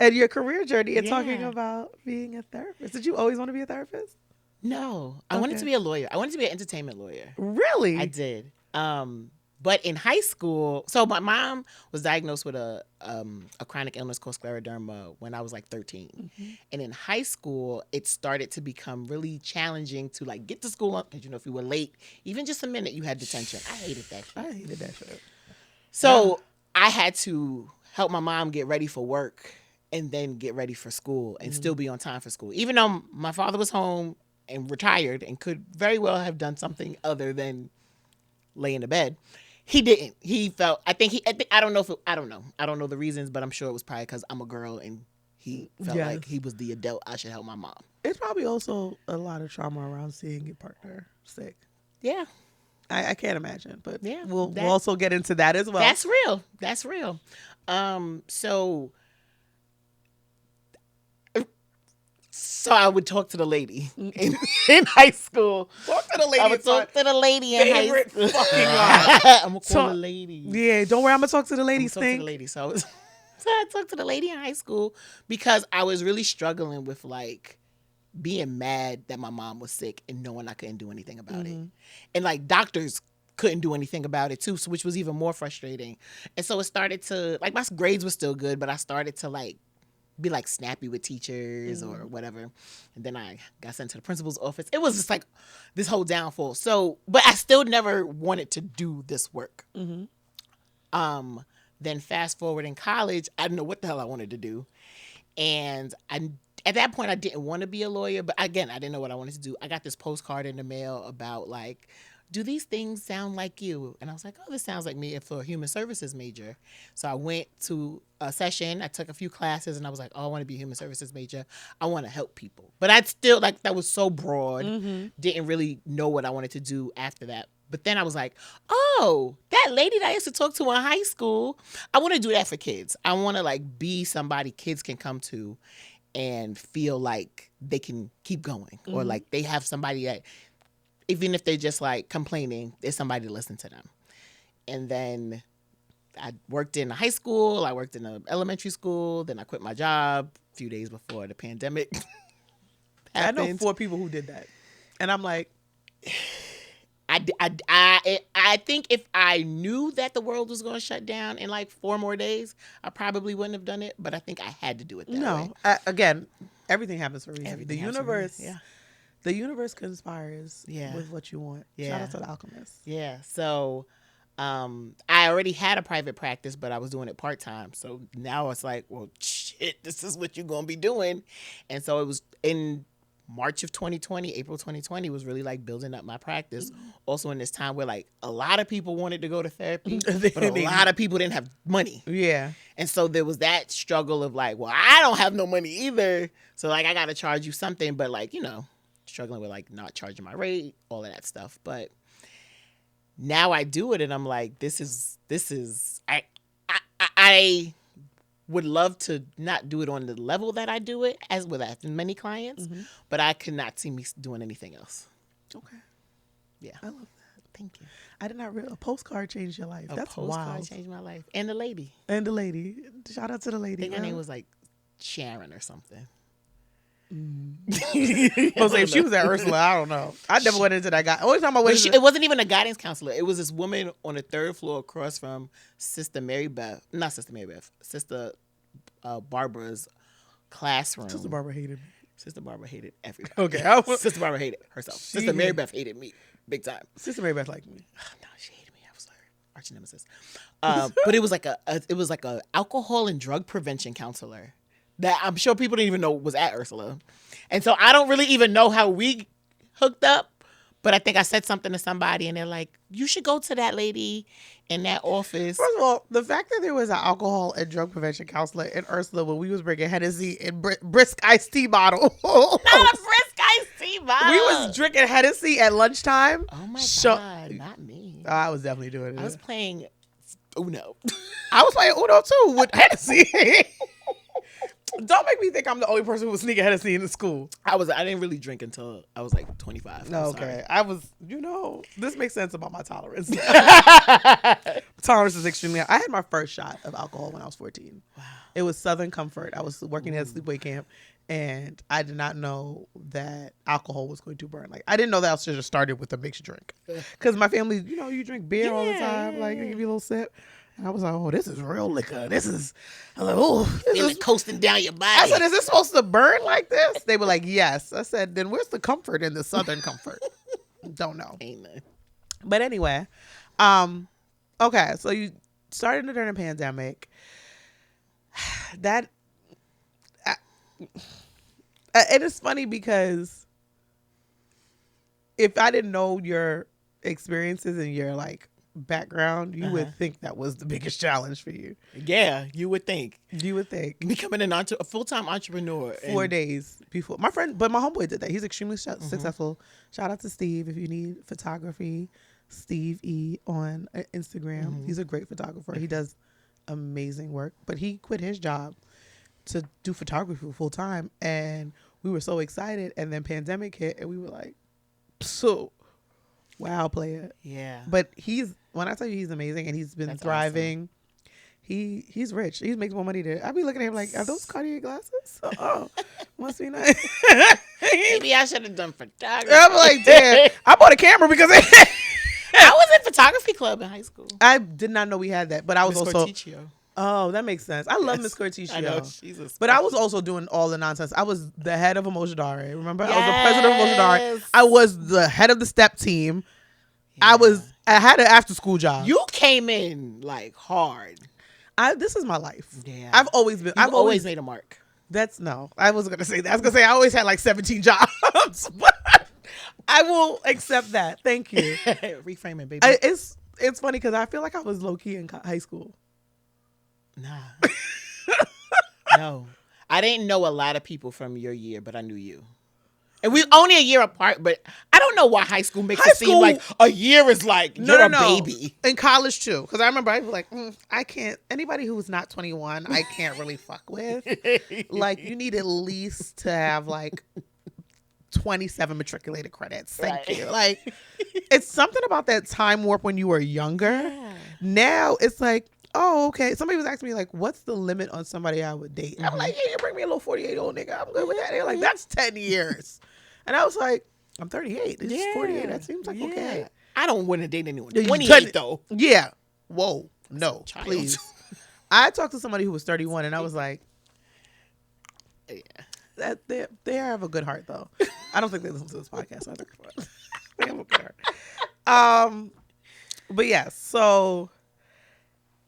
A: and your career journey and talking about being a therapist. Did you always want to be a therapist?
B: No, I wanted to be a lawyer. I wanted to be an entertainment lawyer.
A: Really?
B: I did. But in high school, so my mom was diagnosed with a chronic illness called scleroderma when I was like 13. And in high school, it started to become really challenging to like get to school, because if you were late, even just a minute, you had detention. I hated that shit. So I had to help my mom get ready for work and then get ready for school and still be on time for school. Even though my father was home and retired and could very well have done something other than lay in the bed. He didn't. He felt. I think. I don't know if. I don't know. I don't know the reasons, but I'm sure it was probably because I'm a girl and he felt
A: Yes.
B: like he was the adult. I should help my mom.
A: It's probably also a lot of trauma around seeing your partner sick.
B: Yeah.
A: I can't imagine, but
B: Yeah,
A: we'll also get into that as well.
B: That's real. That's real. So I would talk to the lady in high school.
A: Talk to the lady.
B: I would talk to the lady in high
A: favorite
B: school.
A: fucking line.
B: I'm gonna call the lady.
A: Yeah, don't worry. I'm gonna talk to the lady.
B: I'm gonna talk to the lady. So I talked to the lady in high school because I was really struggling with like being mad that my mom was sick and knowing I couldn't do anything about it. And like doctors couldn't do anything about it too, so which was even more frustrating. And so it started to, like, my grades were still good, but I started to like be like snappy with teachers or whatever. And then I got sent to the principal's office. It was just like this whole downfall. So, but I still never wanted to do this work. Then fast forward in college, I didn't know what the hell I wanted to do. And at that point, I didn't want to be a lawyer, but again, I didn't know what I wanted to do. I got this postcard in the mail about like, do these things sound like you? And I was like, oh, this sounds like me for a human services major. So I went to a session. I took a few classes and I was like, oh, I want to be a human services major. I want to help people. But I'd still, like, that was so broad. Didn't really know what I wanted to do after that. But then I was like, oh, that lady that I used to talk to in high school, I want to do that for kids. I want to like be somebody kids can come to and feel like they can keep going or like they have somebody that, even if they're just like complaining, there's somebody to listen to them. And then I worked in a high school. I worked in an elementary school. Then I quit my job a few days before the pandemic happened.
A: I know 4 people who did that. And I'm like,
B: I think if I knew that the world was going to shut down in like 4 more days, I probably wouldn't have done it. But I think I had to do it that way.
A: Again, everything happens for a reason.
B: Everything
A: The
B: happens for a
A: universe,
B: reason,
A: the universe conspires
B: Yeah.
A: with what you want.
B: Yeah.
A: Shout out to the alchemist.
B: Yeah. So I already had a private practice, but I was doing it part-time. So now it's like, well, shit, this is what you're going to be doing. And so it was in March of 2020, April 2020 was really like building up my practice. Also in this time where like a lot of people wanted to go to therapy, but a lot of people didn't have money.
A: Yeah.
B: And so there was that struggle of like, well, I don't have no money either. So like I got to charge you something, but like, you know, struggling with like not charging my rate, all of that stuff. But now I do it and I'm like, this is I would love to not do it on the level that I do it as with as many clients, but I could not see me doing anything else.
A: Okay.
B: Yeah.
A: I love that.
B: Thank you.
A: I did not realize a postcard changed your life. That's
B: postcard
A: wild.
B: changed my life. And the lady.
A: And the lady. Shout out to the lady.
B: I think her name was like Sharon or something.
A: Jose, if she was at Ursula, I don't know. I never went into that guy. Only time I went into
B: It wasn't even a guidance counselor. It was this woman on the 3rd floor across from Sister Barbara's classroom.
A: Sister Barbara hated me.
B: Sister Barbara hated everybody.
A: Okay.
B: Sister Barbara hated herself. Sister Mary Beth hated me big time.
A: Sister Mary Beth liked me.
B: No, she hated me. I was her arch nemesis. But it was like a alcohol and drug prevention counselor that I'm sure people didn't even know was at Ursula. And so I don't really even know how we hooked up. But I think I said something to somebody and they're like, you should go to that lady in that office.
A: First of all, the fact that there was an alcohol and drug prevention counselor in Ursula when we was bringing Hennessy in brisk iced tea bottle.
B: Not a brisk iced tea bottle.
A: We was drinking Hennessy at lunchtime.
B: Oh my God, not me.
A: I was definitely doing it.
B: I was playing Uno.
A: I was playing Uno too with Hennessy. Don't make me think I'm the only person who was sneaking Hennessy in the school.
B: I didn't really drink until I was like 25.
A: Okay. I was, this makes sense about my tolerance. Tolerance is extremely high. I had my first shot of alcohol when I was 14. Wow. It was Southern Comfort. I was working at a sleepaway camp and I did not know that alcohol was going to burn. Like, I didn't know that I should have started with a mixed drink. Because my family, you drink beer all the time. Like, they give you a little sip. And I was like, oh, this is real liquor. This is, I was like, oh.
B: Feel it coasting down your body.
A: I said, is this supposed to burn like this? They were like, yes. I said, then where's the comfort in the Southern Comfort? Don't know.
B: Amen.
A: But anyway, okay, so you started during the pandemic. That, it is funny because if I didn't know your experiences and your like background, you would think that was the biggest challenge for you.
B: Yeah, you would think.
A: You would think.
B: Becoming a full-time entrepreneur.
A: 4 days before. My friend, but my homeboy did that. He's extremely successful. Shout out to Steve if you need photography. Steve E on Instagram. He's a great photographer. He does amazing work. But he quit his job to do photography full time. And we were so excited. And then pandemic hit and we were like, so wow, player.
B: Yeah.
A: But when I tell you he's amazing and he's been thriving. Awesome. He's rich. He makes more money than I be looking at him like, are those Cartier glasses? Oh, must be nice.
B: Maybe I should have done photography.
A: I'm like, damn. I bought a camera because
B: I was in photography club in high school.
A: I did not know we had that, but I was
B: Miss
A: also.
B: Corticio.
A: Oh, that makes sense. I love Miss Corticio.
B: I know, she's a
A: but I was also doing all the nonsense. I was the head of Emotionare. Remember, I was the president of Emotionare. I was the head of the step team. Yeah. I had an after school job.
B: You came in like hard.
A: This is my life.
B: Yeah,
A: I've always been.
B: I've always made a mark.
A: I wasn't gonna say that. I was gonna say I always had like 17 jobs. But I will accept that. Thank you.
B: Reframing, baby.
A: It's funny because I feel like I was low key in high school.
B: Nah. No. I didn't know a lot of people from your year, but I knew you. And we're only a year apart, but I don't know why high school makes it seem like a year is like you're a baby.
A: In college too, because I remember I was like, I can't. Anybody who's not 21, I can't really fuck with. Like, you need at least to have like 27 matriculated credits. Thank you. Like, it's something about that time warp when you were younger. Yeah. Now it's like, oh, okay. Somebody was asking me like, what's the limit on somebody I would date? I'm like, yeah, you bring me a little 48-year-old nigga. I'm good with that. They're like, that's 10 years. And I was like, I'm 38. It's 48. That seems like okay.
B: I don't want to date anyone 28 though.
A: Yeah. Whoa. No, please. I talked to somebody who was 31 and I was like, that they have a good heart though. I don't think they listen to this podcast either. But they have a good heart. But yeah, so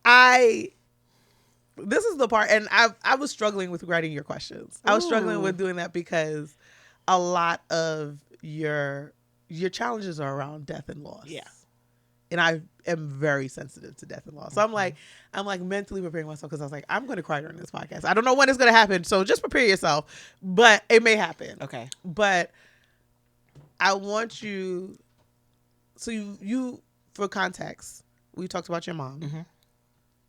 A: this is the part, and I was struggling with writing your questions. I was struggling with doing that because a lot of your challenges are around death and loss.
B: Yeah.
A: And I am very sensitive to death and loss. So I'm like mentally preparing myself because I was like, I'm going to cry during this podcast. I don't know when it's going to happen. So just prepare yourself, but it may happen.
B: Okay.
A: But I want you, so you for context, we talked about your mom. Mm-hmm.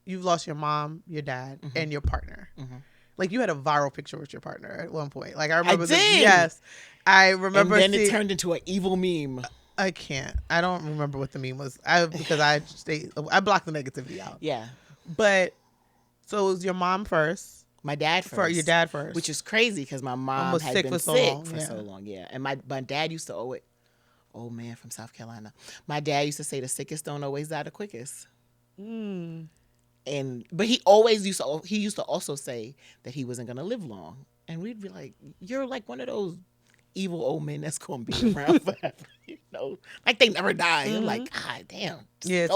A: You've lost your mom, your dad, and your partner. Mm-hmm. Like, you had a viral picture with your partner at one point. Like, I remember
B: did.
A: Yes. I remember.
B: And then it turned into an evil meme.
A: I can't. I don't remember what the meme was. Because I blocked the negativity out.
B: Yeah.
A: But so it was your mom first.
B: My dad first.
A: Your dad first.
B: Which is crazy because my mom
A: was
B: had
A: sick
B: been
A: for so long.
B: Yeah. And my dad used to always, old man from South Carolina. My dad used to say the sickest don't always die the quickest. But he used to also say that he wasn't gonna live long. And we'd be like, you're like one of those evil old men that's gonna be around forever. You know? Like they never die. Mm-hmm. I'm like, God damn.
A: Yeah,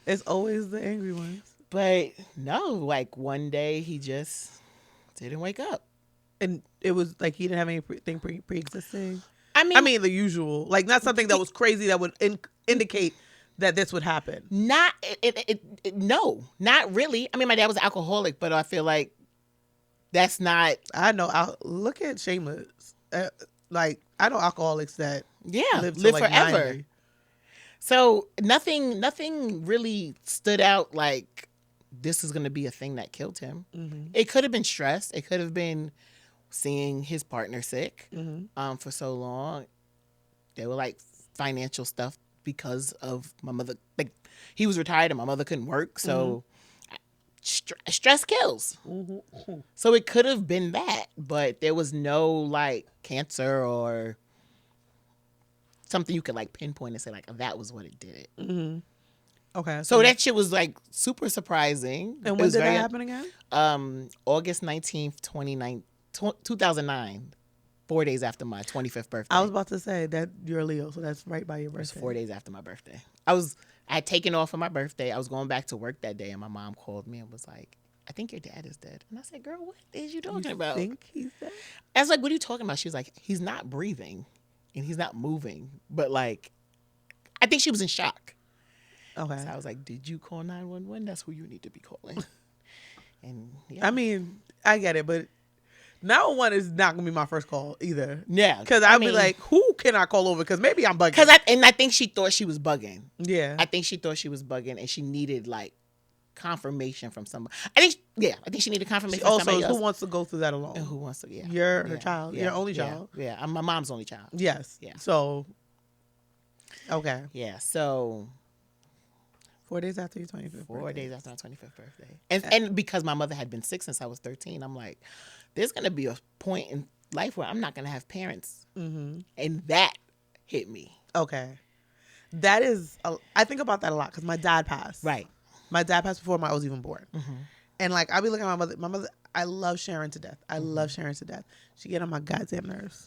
A: it's always the angry ones.
B: But no, like one day he just didn't wake up.
A: And it was like he didn't have anything pre-existing. I mean the usual. Like not something that was crazy that would indicate that this would happen.
B: No, not really. I mean, my dad was an alcoholic, but I feel like that's not.
A: I know. Look at Seamus. Like I know alcoholics that live like
B: forever.
A: 90.
B: So nothing really stood out like this is going to be a thing that killed him. Mm-hmm. It could have been stress. It could have been seeing his partner sick for so long. They were like financial stuff. Because of my mother, like he was retired and my mother couldn't work, so stress kills. Mm-hmm. So it could have been that, but there was no like cancer or something you could like pinpoint and say like that was what it did it. Mm-hmm.
A: Okay,
B: so that shit was like super surprising.
A: And when did that happen again?
B: August 19th, 2009. 4 days after my 25th birthday.
A: I was about to say that you're a Leo, so that's right by your birthday.
B: It was 4 days after my birthday. I had taken off for my birthday. I was going back to work that day, and my mom called me and was like, I think your dad is dead. And I said, girl, what is you talking about?
A: You think he's dead?
B: I was like, what are you talking about? She was like, he's not breathing, and he's not moving. But, like, I think she was in shock.
A: Okay.
B: So I was like, did you call 911? That's who you need to be calling. And yeah.
A: I mean, I get it, but 911 is not gonna be my first call either.
B: Yeah,
A: because I'd be like, who can I call over? Because maybe I'm bugging.
B: I think she thought she was bugging.
A: Yeah,
B: I think she thought she was bugging, and she needed like confirmation from somebody. I think she needed confirmation.
A: Also,
B: from somebody else.
A: who wants to go through that alone?
B: And who wants to? Yeah,
A: you're her child.
B: Yeah,
A: your only child.
B: Yeah, I'm my mom's only child.
A: Yes.
B: Yeah.
A: So, okay.
B: Yeah. So
A: 4 days after your 25th.
B: 4 days after my 25th birthday, and because my mother had been sick since I was 13, I'm like, there's gonna be a point in life where I'm not gonna have parents, and that hit me.
A: Okay, that is. I think about that a lot because my dad passed.
B: Right.
A: My dad passed before I was even born, and like I be looking at my mother. My mother, I love Sharon to death. I love Sharon to death. She get on my goddamn nerves.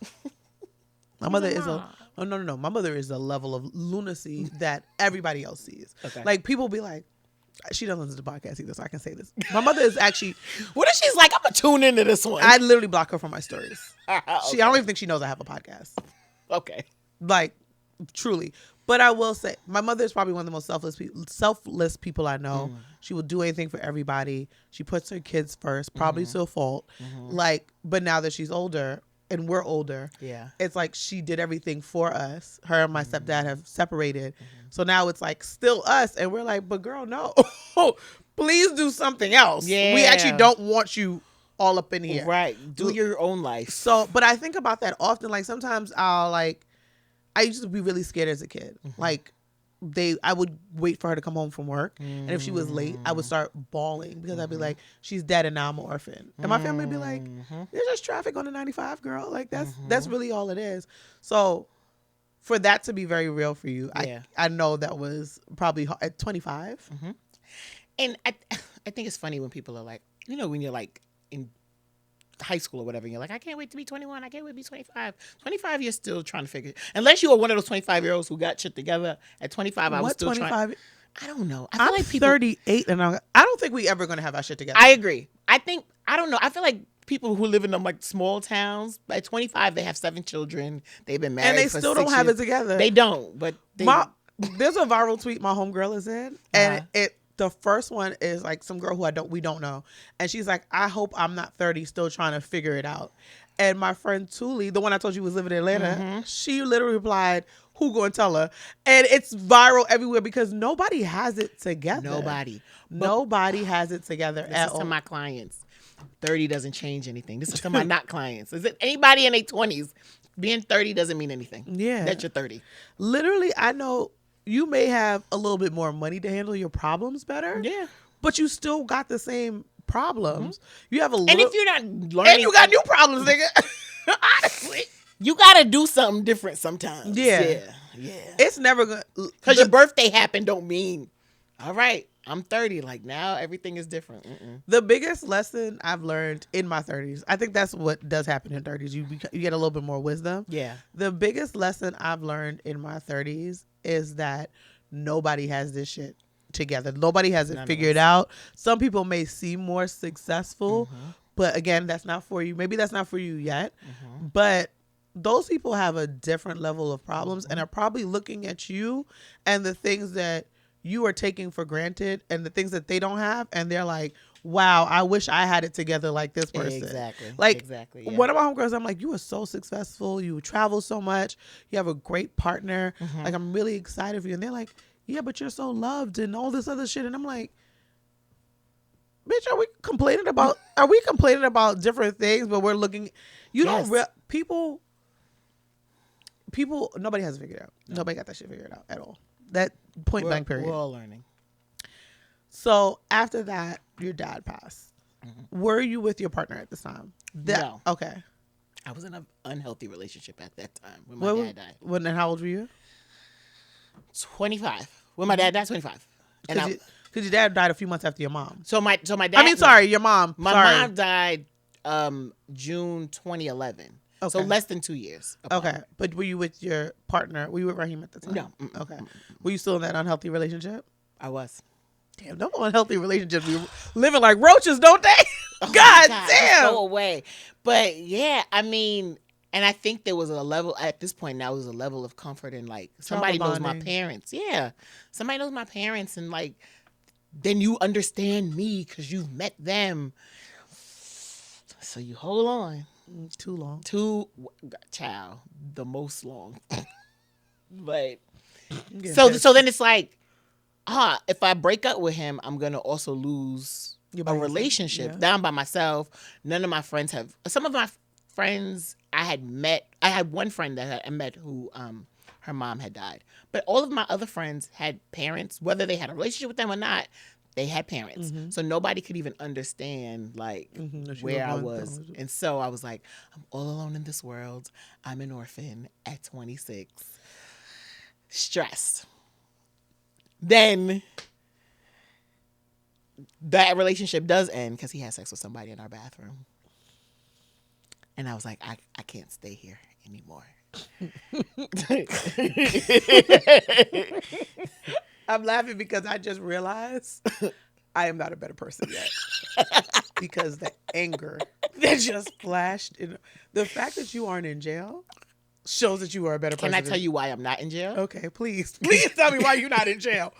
A: My mother is no. My mother is a level of lunacy that everybody else sees. Okay. Like people be like, she doesn't listen to the podcast either, so I can say this. My mother is actually.
B: What if she's like, I'm gonna tune into this one?
A: I literally block her from my stories.
B: Okay.
A: I don't even think she knows I have a podcast.
B: Okay.
A: Like, truly. But I will say, my mother is probably one of the most selfless people I know. She will do anything for everybody. She puts her kids first, probably to a fault. Like, but now that she's older and we're older, it's like she did everything for us. Her and my stepdad have separated. So now it's like still us. And we're like, but girl, no. Please do something else. Yeah. We actually don't want you all up in here.
B: Right. Do your own life.
A: So, but I think about that often. Like sometimes I used to be really scared as a kid. Like I would wait for her to come home from work. And if she was late, I would start bawling because I'd be like, she's dead and now I'm an orphan. And my family would be like, there's just traffic on the 95, girl. Like that's really all it is. So for that to be very real for you, I know that was probably at 25.
B: And I think it's funny when people are like, when you're like in high school or whatever, and you're like, I can't wait to be 21. I can't wait to be 25. 25, you're still trying to figure it. Unless you were one of those 25-year-olds who got shit together. At 25, I was still 25? Trying. I don't know. I feel like people
A: 38, and I don't think we ever going to have our shit together.
B: I agree. I don't know. I feel like people who live in them like small towns, by 25, they have 7 children. They've been married
A: and they
B: for
A: still
B: 6
A: don't have
B: years.
A: it together.
B: They don't, but
A: there's a viral tweet my homegirl is in, and the first one is like some girl who we don't know. And she's like, I hope I'm not 30 still trying to figure it out. And my friend Thule, the one I told you was living in Atlanta, she literally replied, who going to tell her? And it's viral everywhere because nobody has it together. Nobody has it together at all.
B: This is to my clients. 30 doesn't change anything. This is to my not clients. Is it anybody in their 20s? Being 30 doesn't mean anything.
A: Yeah.
B: That you're 30.
A: Literally, I know you may have a little bit more money to handle your problems better.
B: Yeah.
A: But you still got the same problems. You have a little...
B: And if you're not learning...
A: And you got new problems, nigga. Honestly.
B: You got to do something different sometimes.
A: Yeah. It's never going to...
B: Because your birthday happened don't mean, all right, I'm 30. Like, now everything is different.
A: The biggest lesson I've learned in my 30s, I think that's what does happen in 30s. You get a little bit more wisdom.
B: Yeah.
A: The biggest lesson I've learned in my 30s is that nobody has this shit together. Nobody has it figured out. Some people may seem more successful, but again, that's not for you. Maybe that's not for you yet. But those people have a different level of problems and are probably looking at you and the things that you are taking for granted and the things that they don't have, and they're like, wow, I wish I had it together like this person.
B: Exactly.
A: Yeah. One of my homegirls, I'm like, you are so successful. You travel so much. You have a great partner. Like, I'm really excited for you. And they're like, yeah, but you're so loved and all this other shit. And I'm like, bitch, are we complaining about different things? But we're looking, people, nobody has it figured out. No. Nobody got that shit figured out at all. That point blank period.
B: We're all learning.
A: So after that, your dad passed. Were you with your partner at this time?
B: No.
A: Okay.
B: I was in an unhealthy relationship at that time when my dad died.
A: And how old were you?
B: 25. When my dad died, 25.
A: Because your dad died a few months after your mom.
B: So my dad.
A: Your mom.
B: My mom died June 2011.
A: Okay.
B: So less than 2 years. Apart.
A: Okay. But were you with your partner? Were you with Raheem at the time?
B: No.
A: Okay. Were you still in that unhealthy relationship?
B: I was.
A: Damn, those unhealthy relationships be living like roaches, don't they? God damn.
B: Go away. But yeah, I mean, And I think there was a level at this point now was a level of comfort in like somebody knows my parents. Yeah. Somebody knows my parents and like then you understand me because you've met them. So you hold on.
A: Too long.
B: Child, the most long. But
A: Yeah,
B: so then it's like, if I break up with him, I'm gonna also lose a relationship.
A: Yeah.
B: Now I'm by myself. None of my friends have. Some of my friends I had met. I had one friend that I met who her mom had died. But all of my other friends had parents, whether they had a relationship with them or not. They had parents, so nobody could even understand like where I was. And so I was like, I'm all alone in this world. I'm an orphan at 26, stressed. Then that relationship does end because he had sex with somebody in our bathroom. And I was like, I can't stay here anymore.
A: I'm laughing because I just realized I am not a better person yet. Because the anger that just flashed in the fact that you aren't in jail shows that you are a better person.
B: Can I tell you why I'm not in jail?
A: Okay, please tell me why you're not in jail.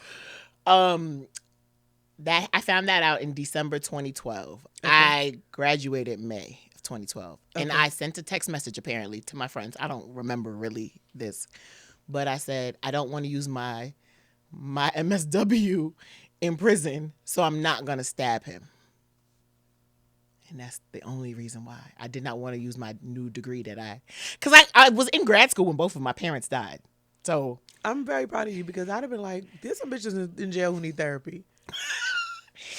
B: That I found that out in December 2012. Okay. I graduated May of 2012. Okay. And I sent a text message apparently to my friends. I don't remember really this. But I said, I don't want to use my MSW in prison, so I'm not going to stab him. And that's the only reason why. I did not want to use my new degree because I was in grad school when both of my parents died. So
A: I'm very proud of you because I'd have been like, there's some bitches in jail who need therapy.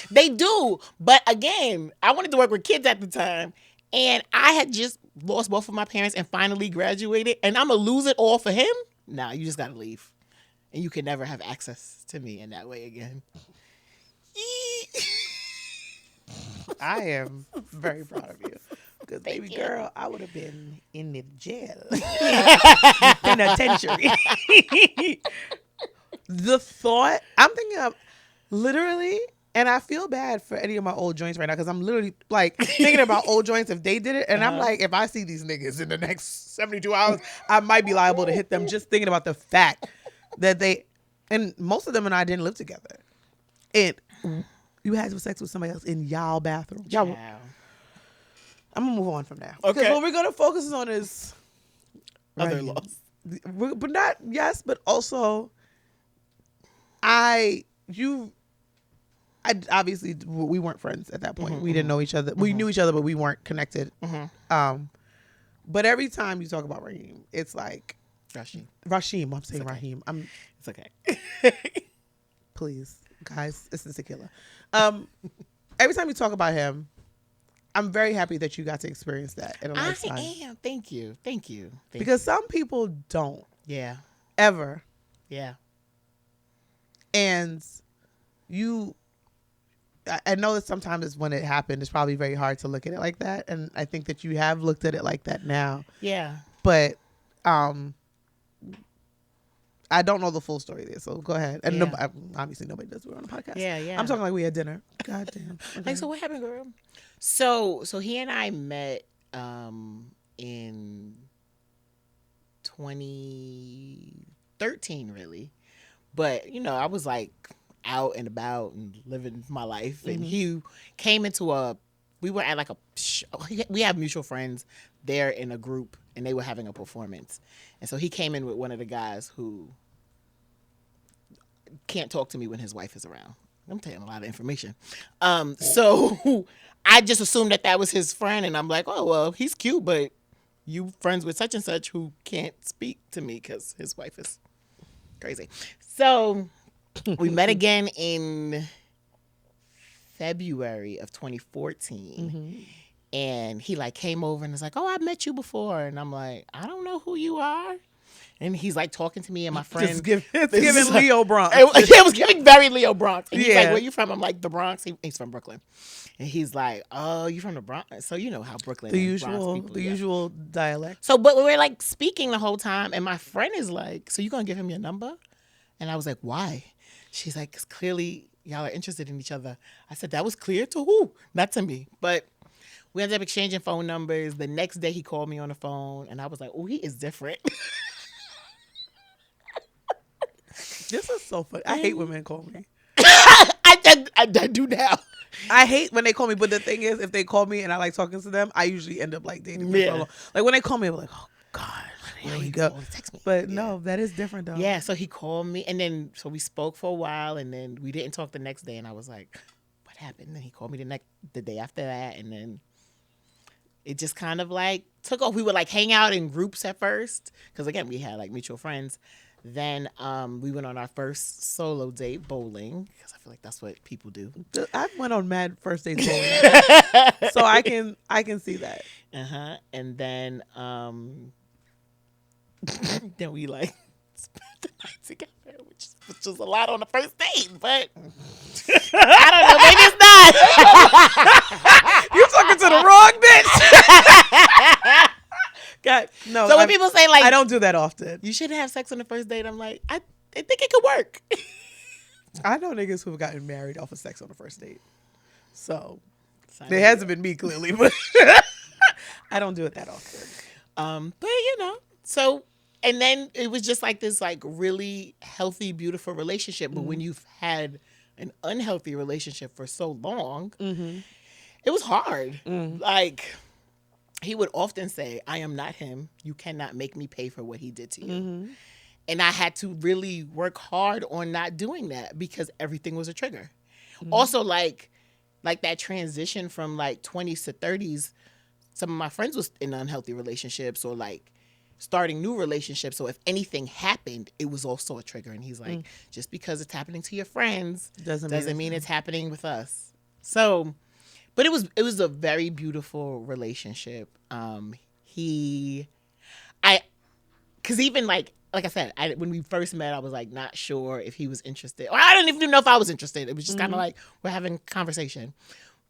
B: They do. But again, I wanted to work with kids at the time. And I had just lost both of my parents and finally graduated. And I'm going to lose it all for him? Nah, you just got to leave. And you can never have access to me in that way again.
A: I am very proud of you. Because, baby girl, I would have been in the jail. Penitentiary. The thought, I'm thinking of literally, and I feel bad for any of my old joints right now because I'm literally like thinking about old joints if they did it. And I'm like, if I see these niggas in the next 72 hours, I might be liable to hit them just thinking about the fact that and most of them and I didn't live together. And you had sex with somebody else in y'all bathroom. I'm going to move on from that. Okay. Because what we're going to focus on is
B: other laws.
A: But not, yes, but also obviously we weren't friends at that point. We didn't know each other. We knew each other, but we weren't connected. But every time you talk about Raheem, it's like Rashim. I'm saying Raheem.
B: It's okay.
A: Please, guys, it's the tequila. Every time you talk about him, I'm very happy that you got to experience that in a lifetime.
B: I am. Thank you.
A: Because some people don't.
B: Yeah.
A: Ever.
B: Yeah.
A: And I know that sometimes when it happened, it's probably very hard to look at it like that. And I think that you have looked at it like that now.
B: Yeah.
A: But I don't know the full story there, so go ahead. And obviously nobody does. We're on a podcast.
B: Yeah.
A: I'm talking like we had dinner. God damn. Okay.
B: Like, so what happened, girl? So he and I met in 2013, really. But, I was like out and about and living my life. And he came into we were at like we have mutual friends there in a group and they were having a performance. And so he came in with one of the guys who can't talk to me when his wife is around. I'm telling a lot of information. So I just assumed that was his friend. And I'm like, oh, well, he's cute, but you friends with such and such who can't speak to me because his wife is crazy. So we met again in February of 2014. And he like came over and was like, oh, I met you before. And I'm like, I don't know who you are. And he's like talking to me and my friend.
A: It's giving Leo Bronx.
B: It was giving very Leo Bronx. And he's like, where you from? I'm like, the Bronx. He's from Brooklyn. And he's like, oh, you from the Bronx? So you know how Brooklyn and Bronx people,
A: usual dialect.
B: So, but we were like speaking the whole time. And my friend is like, so you going to give him your number? And I was like, why? She's like, 'cause clearly y'all are interested in each other. I said, that was clear to who? Not to me. But We ended up exchanging phone numbers. The next day he called me on the phone and I was like, oh, he is different.
A: This is so funny. I hate when men call me.
B: I do now.
A: I hate when they call me, but the thing is, if they call me and I like talking to them, I usually end up like dating them for a long. Like when they call me, I'm like, oh God, here we go.
B: Text me.
A: But no, that is different though.
B: Yeah, so he called me and then so we spoke for a while and then we didn't talk the next day and I was like, what happened? And he called me the day after that and then it just kind of like took off. We would like hang out in groups at first because again we had like mutual friends. Then we went on our first solo date bowling because I feel like that's what people do.
A: I went on mad first dates bowling, so I can see that.
B: And then then we like spent the night together, which was a lot on the first date, but I don't know, maybe it's not.
A: You talking to the wrong bitch. God, no.
B: So when people say like,
A: I don't do that often.
B: You shouldn't have sex on the first date, I'm like, I think it could work.
A: I know niggas who've gotten married off of sex on the first date. So it hasn't been me clearly, but I don't do it that often.
B: But you know, so and then it was just like this like really healthy, beautiful relationship. But when you've had an unhealthy relationship for so long, it was hard. Like he would often say, I am not him. You cannot make me pay for what he did to you. And I had to really work hard on not doing that because everything was a trigger. Also, like that transition from like 20s to 30s, some of my friends was in unhealthy relationships or like starting new relationships. So if anything happened, it was also a trigger. And he's like, just because it's happening to your friends doesn't mean it's happening with us. So, but it was a very beautiful relationship. Because even like I said, when we first met, I was like not sure if he was interested, or I didn't even know if I was interested. It was just kind of like we're having a conversation.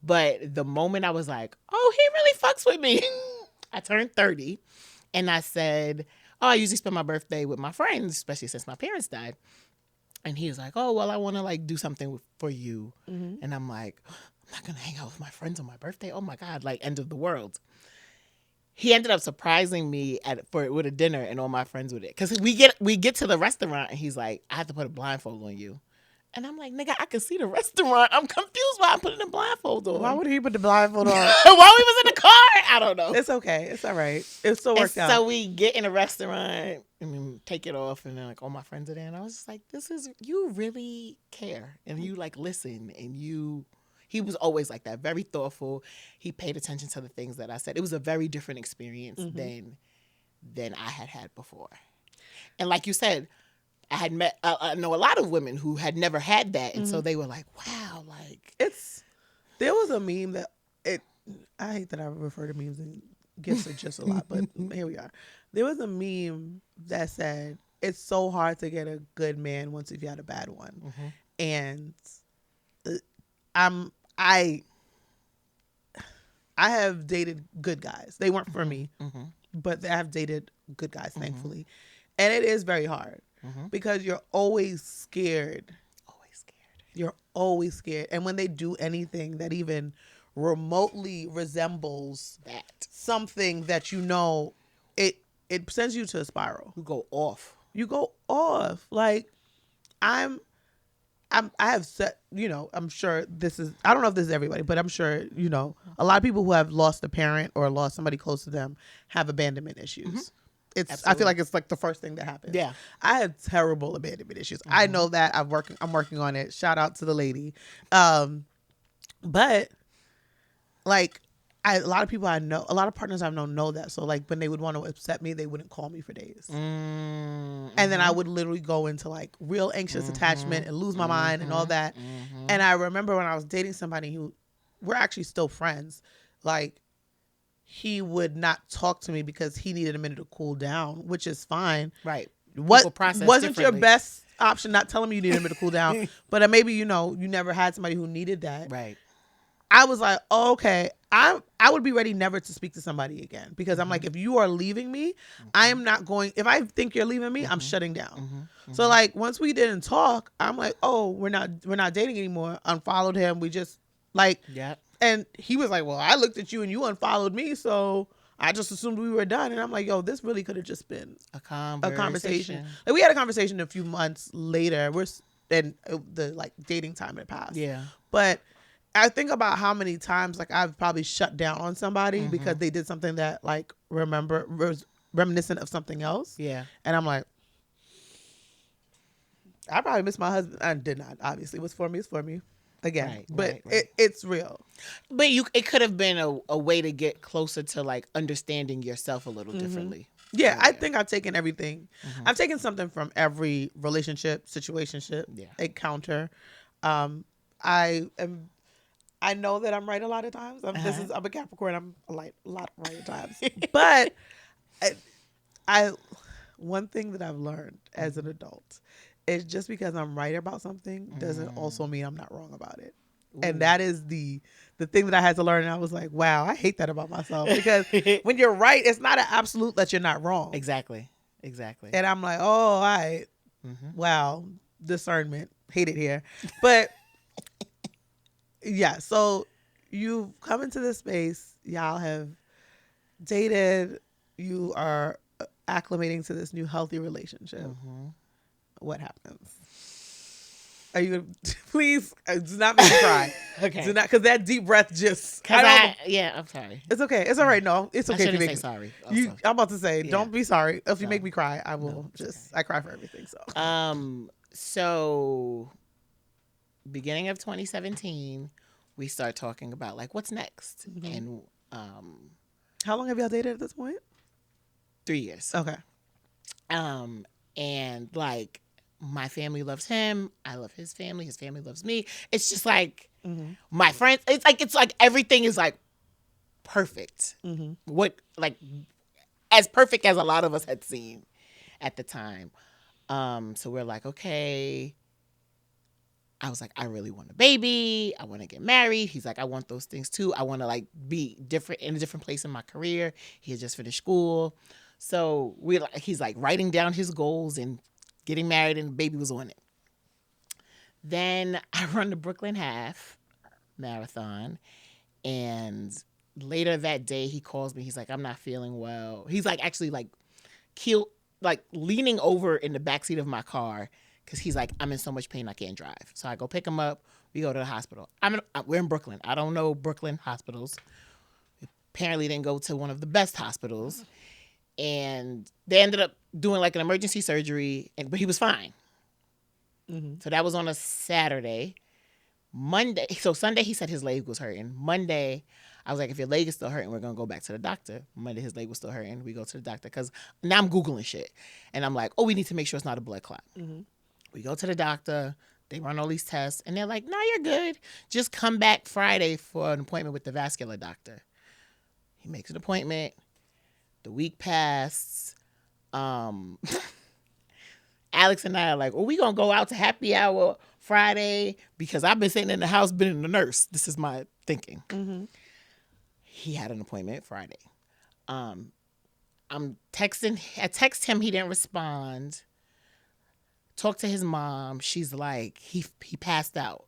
B: But the moment I was like, oh, he really fucks with me, I turned 30, and I said, oh, I usually spend my birthday with my friends, especially since my parents died. And he was like, oh, well, I want to like do something for you, and I'm like, I'm not gonna hang out with my friends on my birthday. Oh my God, like end of the world. He ended up surprising me with a dinner and all my friends with it. Because we get to the restaurant and he's like, I have to put a blindfold on you. And I'm like, nigga, I can see the restaurant. I'm confused why I'm putting the blindfold on.
A: Why would he put the blindfold on?
B: While we was in the car? I don't know.
A: It's okay. It's all right. It still works out.
B: So we get in a restaurant and we take it off and then like all my friends are there. And I was just like, you really care. And you like listen and he was always like that, very thoughtful. He paid attention to the things that I said. It was a very different experience than I had before. And like you said, I know a lot of women who had never had that. And so they were like, wow, like.
A: There was a meme that, I hate that I refer to memes and gifts are just a lot, but here we are. There was a meme that said, it's so hard to get a good man once you've had a bad one. And I have dated good guys. They weren't for me, but I have dated good guys, thankfully. And it is very hard because you're always scared. You're always scared. And when they do anything that even remotely resembles something that you know, it sends you to a spiral.
B: You go off.
A: Like I have set, I'm sure I don't know if this is everybody, but I'm sure, a lot of people who have lost a parent or lost somebody close to them have abandonment issues. I feel like it's like the first thing that happens.
B: Yeah.
A: I have terrible abandonment issues. I know that I'm working on it. Shout out to the lady. But like a lot of people I know, a lot of partners I've known know that. So like when they would want to upset me, they wouldn't call me for days. And then I would literally go into like real anxious attachment and lose my mind and all that. And I remember when I was dating somebody who, we're actually still friends, like he would not talk to me because he needed a minute to cool down, which is fine.
B: Right.
A: What wasn't your best option, not telling me you needed a minute to cool down, but maybe, you never had somebody who needed that.
B: Right.
A: I was like, oh, okay, I would be ready never to speak to somebody again because I'm like, if you are leaving me, I am not going. If I think you're leaving me, I'm shutting down. So like once we didn't talk, I'm like, oh, we're not dating anymore. Unfollowed him. We just like, And he was like, well, I looked at you and you unfollowed me, so I just assumed we were done. And I'm like, yo, this really could have just been
B: A
A: a conversation.
B: conversation.
A: Like, we had a conversation a few months later. And the like dating time had passed.
B: Yeah.
A: But I think about how many times like I've probably shut down on somebody
B: Mm-hmm.
A: because they did something that like was reminiscent of something else.
B: Yeah.
A: And I'm like, I probably missed my husband. I did not. Obviously, what's for me is for me. Again,
B: Right,
A: but
B: right.
A: it's real.
B: But it could have been a way to get closer to like understanding yourself a little differently.
A: Yeah, I think I've taken everything.
B: Mm-hmm.
A: I've taken something from every relationship, situationship,
B: Yeah.
A: encounter. I know that I'm right a lot of times. I'm a Capricorn. I'm a lot right at times. But I one thing that I've learned as an adult is just because I'm right about something doesn't also mean I'm not wrong about it. Ooh. And that is the thing that I had to learn. And I was like, wow, I hate that about myself, because when you're right, it's not an absolute that you're not wrong.
B: Exactly.
A: And I'm like, oh, all right. Mm-hmm. Wow. Discernment. Hate it here. But yeah, so you've come into this space. Y'all have dated. You are acclimating to this new healthy relationship. Mm-hmm. What happens? Are you please do not make me cry?
B: Okay.
A: Do not, because that deep breath just.
B: Yeah, I'm sorry.
A: It's okay. It's all right. No, it's okay.
B: I shouldn't say sorry.
A: I'm about to say, don't be sorry. If you make me cry, I will I cry for everything.
B: So beginning of 2017, we start talking about like what's next, and
A: how long have y'all dated at this point?
B: 3 years.
A: Okay.
B: And like my family loves him, I love his family loves me. It's just like my friends. It's like everything is like perfect. Mm-hmm. What like as perfect as a lot of us had seen at the time. So we're like, okay. I was like, I really want a baby. I want to get married. He's like, I want those things too. I want to like be different in a different place in my career. He had just finished school. So he's like writing down his goals and getting married, and the baby was on it. Then I run the Brooklyn Half Marathon, and later that day he calls me. He's like, I'm not feeling well. He's like actually like leaning over in the backseat of my car, because he's like, I'm in so much pain I can't drive. So I go pick him up. We go to the hospital. We're in Brooklyn. I don't know Brooklyn hospitals. Apparently didn't go to one of the best hospitals. And they ended up doing like an emergency surgery, but he was fine. Mm-hmm. So that was on a Saturday. Sunday he said his leg was hurting. Monday, I was like, if your leg is still hurting, we're going to go back to the doctor. Monday, his leg was still hurting. We go to the doctor, because now I'm Googling shit. And I'm like, we need to make sure it's not a blood clot. Mm-hmm. We go to the doctor. They run all these tests. And they're like, no, you're good. Just come back Friday for an appointment with the vascular doctor. He makes an appointment. The week passed. Alex and I are like, we going to go out to happy hour Friday, because I've been sitting in the house being a nurse. This is my thinking. Mm-hmm. He had an appointment Friday. I'm texting. I text him. He didn't respond. Talk to his mom. She's like, he passed out.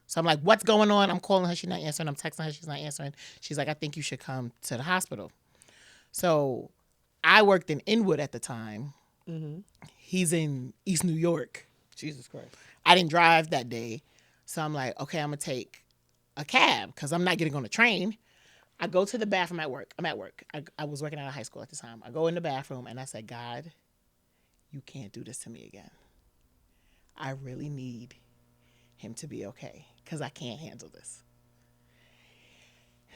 B: So I'm like, what's going on? I'm calling her. She's not answering. I'm texting her. She's not answering. She's like, I think you should come to the hospital. So I worked in Inwood at the time. Mm-hmm. He's in East New York.
A: Jesus Christ.
B: I didn't drive that day. So I'm like, okay, I'm going to take a cab, because I'm not getting on a train. I go to the bathroom at work. I'm at work. I was working at a high school at the time. I go in the bathroom and I said, God, you can't do this to me again. I really need him to be okay, because I can't handle this.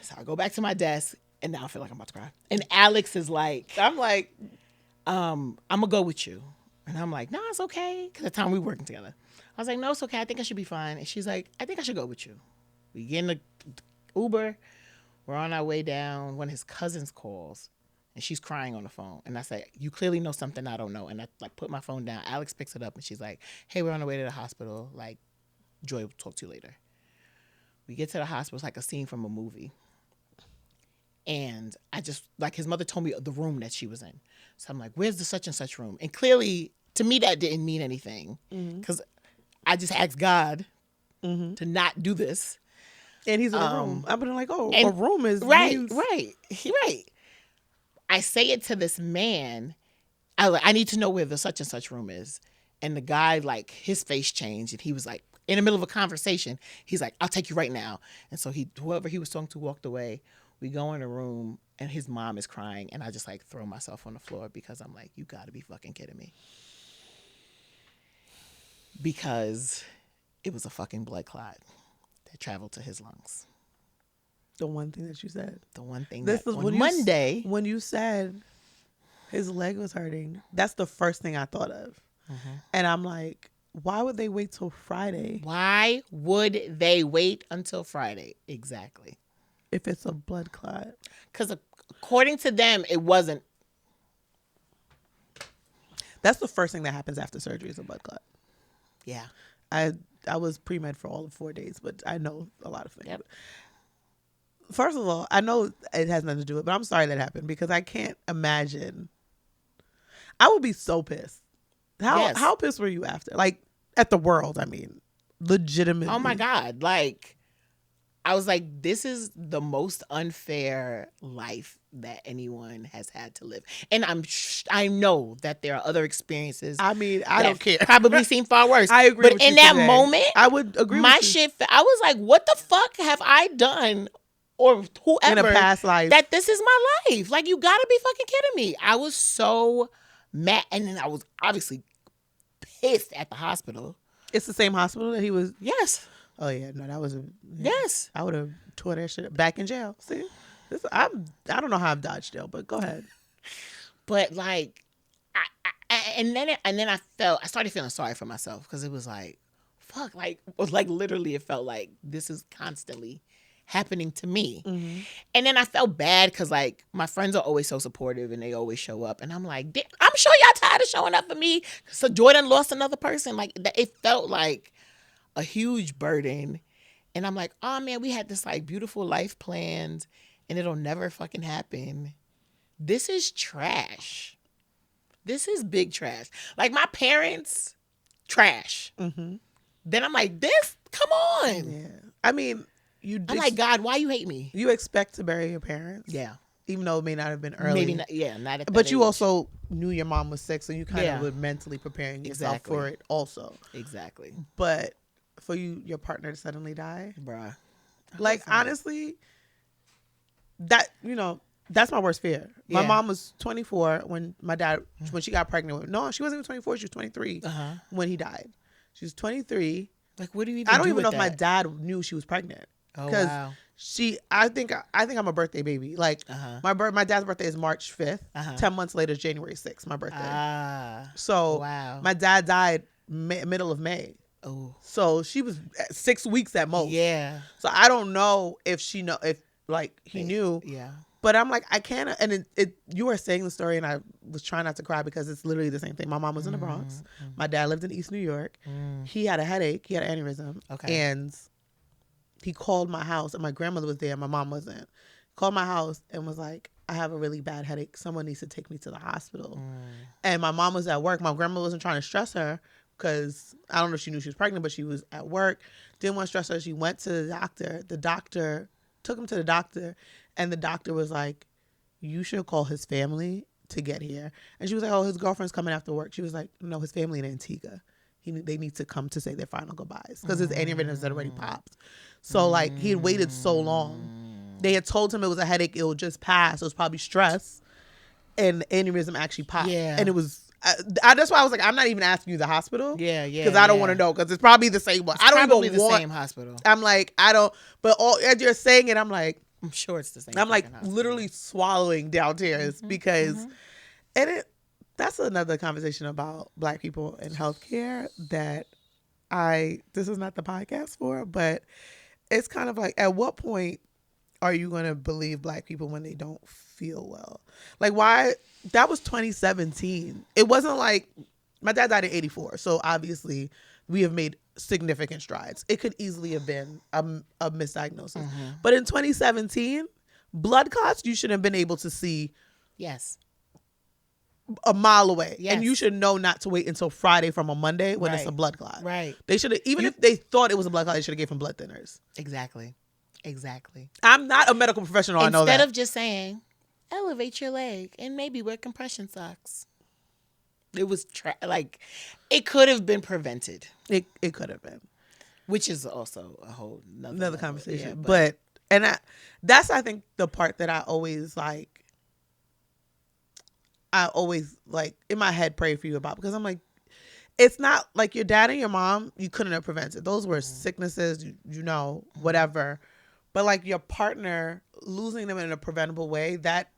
B: So I go back to my desk, and now I feel like I'm about to cry. And Alex is like, I'm going to go with you. And I'm like, no, it's okay. Because at the time we were working together. I was like, no, it's okay. I think I should be fine. And she's like, I think I should go with you. We get in the Uber. We're on our way down. One of his cousins calls, and she's crying on the phone. And I say, you clearly know something I don't know. And I like put my phone down. Alex picks it up, and she's like, hey, we're on our way to the hospital. Like, Joi will talk to you later. We get to the hospital. It's like a scene from a movie. And I just, like, his mother told me the room that she was in. So I'm like, where's the such and such room? And clearly, to me, that didn't mean anything. Because I just asked God to not do this.
A: And he's in a room. I've been like, oh,
B: and-
A: a room is
B: right. I say it to this man. I need to know where the such and such room is. And the guy, like, his face changed, and he was like, in the middle of a conversation, he's like, I'll take you right now. And so whoever he was talking to walked away. We go in a room, and his mom is crying, and I just, like, throw myself on the floor because I'm like, you gotta be fucking kidding me. Because it was a fucking blood clot that traveled to his lungs.
A: The one thing that you said.
B: The one thing
A: This
B: that
A: is
B: on Monday.
A: when you said his leg was hurting, that's the first thing I thought of. And I'm like, why would they wait till Friday?
B: Why would they wait until Friday? Exactly.
A: If it's a blood clot.
B: Because according to them, it wasn't.
A: That's the first thing that happens after surgery is a blood clot.
B: Yeah.
A: I was pre-med for all of 4 days, but I know a lot of things.
B: Yep.
A: First of all, I know it has nothing to do with it, but I'm sorry that happened because I can't imagine. I would be so pissed. How pissed were you after? Like, at the world, I mean. Legitimately.
B: Oh, my God. Like, I was like, this is the most unfair life that anyone has had to live. And I know that there are other experiences.
A: I mean, I don't care.
B: Probably seem far worse.
A: I agree
B: but
A: with you
B: in that
A: today.
B: moment,
A: I would agree
B: my
A: with you.
B: shit, I was like, what the fuck have I done or whoever
A: In a past life.
B: that this is my life? Like, you gotta be fucking kidding me. I was so mad. And then I was obviously pissed at the hospital.
A: It's the same hospital that he was.
B: Yes.
A: Oh, yeah. No, that was a.
B: Yes.
A: I would have tore that shit up. Back in jail. See? I don't know how I've dodged jail, but go ahead.
B: But, like, and then I started feeling sorry for myself because it was like, fuck, like literally it felt like this is constantly happening to me.
A: Mm-hmm.
B: And then I felt bad because, like, my friends are always so supportive and they always show up. And I'm like, I'm sure y'all tired of showing up for me. So Jordan lost another person. Like, it felt like a huge burden. And I'm like, oh, man, we had this, like, beautiful life planned and it'll never fucking happen. This is trash. This is big trash. Like, my parents, trash.
A: Mm-hmm.
B: Then I'm like, come on.
A: Yeah. I mean,
B: I'm like, God, why you hate me?
A: You expect to bury your parents.
B: Yeah.
A: Even though it may not have been early.
B: Maybe not, not at that
A: But you
B: age.
A: also knew your mom was sick, so you kind
B: Yeah.
A: of were mentally preparing yourself
B: Exactly.
A: for it also.
B: Exactly.
A: But for your partner to suddenly die,
B: Bruh.
A: like, honestly, that's my worst fear. My
B: Yeah.
A: mom was 24 when she got pregnant with. No, she wasn't even 24. She was 23 when he died. She was 23.
B: Like, what do you even
A: I don't
B: do
A: even
B: with
A: know if my
B: that?
A: dad knew she was pregnant.
B: Oh,
A: Because
B: wow.
A: I think I'm a birthday baby. Like, my dad's birthday is March 5th. 10 months later is January 6th, my birthday. So
B: wow.
A: my dad died middle of May.
B: Oh.
A: So she was 6 weeks at most.
B: Yeah.
A: So I don't know if he knew.
B: Yeah.
A: But I'm like, I can't. And you were saying the story, and I was trying not to cry because it's literally the same thing. My mom was in the Bronx. My dad lived in East New York. He had a headache. He had an aneurysm.
B: Okay.
A: And he called my house, and my grandmother was there. My mom wasn't. Called my house and was like, I have a really bad headache. Someone needs to take me to the hospital. And my mom was at work. My grandma wasn't trying to stress her because I don't know if she knew she was pregnant, but she was at work. Didn't want to stress her. She went to the doctor. The doctor took him to the doctor. And the doctor was like, you should call his family to get here. And she was like, oh, his girlfriend's coming after work. She was like, no, his family in Antigua. They need to come to say their final goodbyes because his aneurysm had already popped. So, like, he had waited so long. They had told him it was a headache. It would just pass. It was probably stress. And the aneurysm actually popped.
B: Yeah.
A: And it was... that's why I was like, I'm not even asking you the hospital.
B: Yeah, yeah.
A: Because I don't want to know. Because it's probably the same one. I don't
B: Probably
A: even
B: the
A: want...
B: same hospital.
A: I'm like, I don't... But as you're saying it, I'm like...
B: I'm sure it's the same.
A: I'm like
B: hospital.
A: literally swallowing down tears because, and that's another conversation about Black people in healthcare that this is not the podcast for, but it's kind of like, at what point are you going to believe Black people when they don't feel well? Like, why? That was 2017. It wasn't like, my dad died in 84. So obviously we have made significant strides. It could easily have been a misdiagnosis. But in 2017, blood clots you should have been able to see
B: Yes.
A: a mile away.
B: Yes.
A: And you should know not to wait until Friday from a Monday when it's a
B: Right.
A: blood clot.
B: Right.
A: They should have, even if they thought it was a blood clot, they should have gave him blood thinners.
B: Exactly. Exactly.
A: I'm not a medical professional. I know that.
B: Instead of just saying, elevate your leg and maybe wear compression socks. It was like, it could have been prevented.
A: It could have been.
B: Which is also a whole
A: another
B: level.
A: conversation.
B: Yeah,
A: but that's I think the part that I always like in my head pray for you about, because I'm like, it's not like your dad and your mom, you couldn't have prevented. Those were sicknesses, whatever. But like your partner, losing them in a preventable way, that,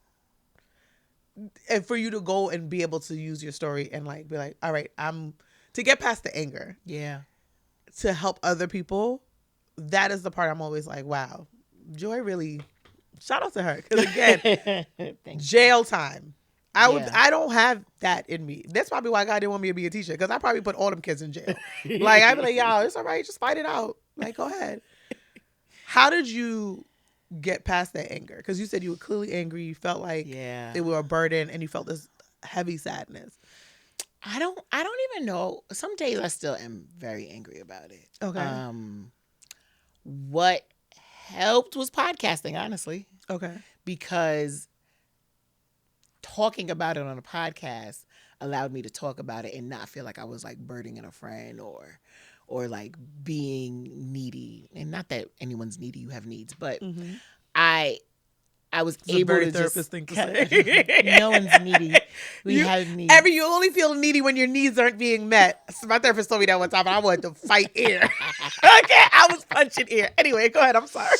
A: and for you to go and be able to use your story and like be like, all right, to get past the anger.
B: Yeah.
A: To help other people, that is the part I'm always like, wow, Joi really, shout out to her. Because again, jail time. I don't have that in me. That's probably why God didn't want me to be a teacher, because I probably put all them kids in jail. Like, I'd be like, y'all, it's all right, just fight it out. Like, go ahead. How did you get past that anger? Because you said you were clearly angry. You felt like it was a burden, and you felt this heavy sadness.
B: I don't even know. Some days I still am very angry about it.
A: Okay.
B: What helped was podcasting, honestly.
A: Okay.
B: Because talking about it on a podcast allowed me to talk about it and not feel like I was like burdening a friend or like being needy. And not that anyone's needy, you have needs, but I was able to
A: therapist
B: just
A: thing to say.
B: No one's needy. We have needs.
A: You only feel needy when your needs aren't being met. So my therapist told me that one time, and I wanted to fight air. Okay, I was punching air. Anyway, go ahead. I'm sorry.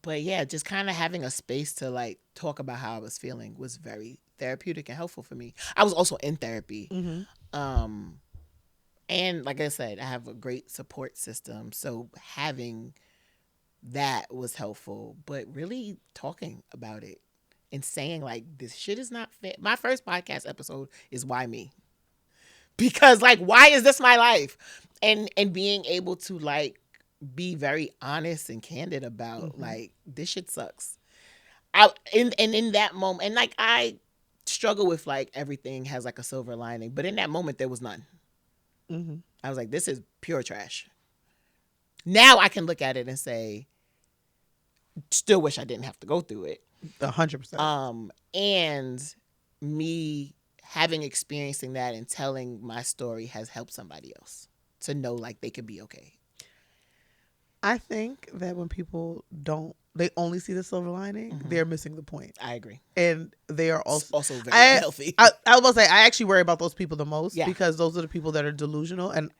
B: But yeah, just kind of having a space to like talk about how I was feeling was very therapeutic and helpful for me. I was also in therapy. And like I said, I have a great support system. So having that was helpful, but really talking about it and saying like, this shit is not fair. My first podcast episode is why me? Because like, why is this my life? And being able to like be very honest and candid about like, this shit sucks. In that moment, and like I struggle with like everything has like a silver lining, but in that moment there was none. I was like, this is pure trash. Now I can look at it and say, still wish I didn't have to go through it.
A: 100%.
B: And me having experiencing that and telling my story has helped somebody else to know like they could be okay.
A: I think that when people they only see the silver lining, they're missing the point.
B: I agree.
A: And they are also
B: very unhealthy.
A: I was going to say, I actually worry about those people the most, because those are the people that are delusional. And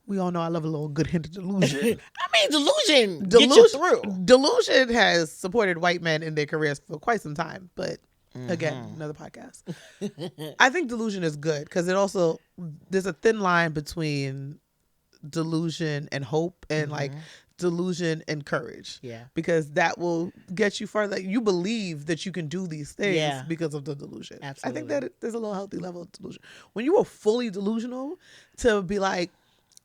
A: we all know I love a little good hint of delusion.
B: I mean, delusion get you through.
A: Delusion has supported white men in their careers for quite some time. But again, another podcast. I think delusion is good, because it also, there's a thin line between delusion and hope, and like delusion and courage.
B: Yeah.
A: Because that will get you further. You believe that you can do these things because of the delusion.
B: Absolutely.
A: I think that there's a little healthy level of delusion. When you are fully delusional, to be like,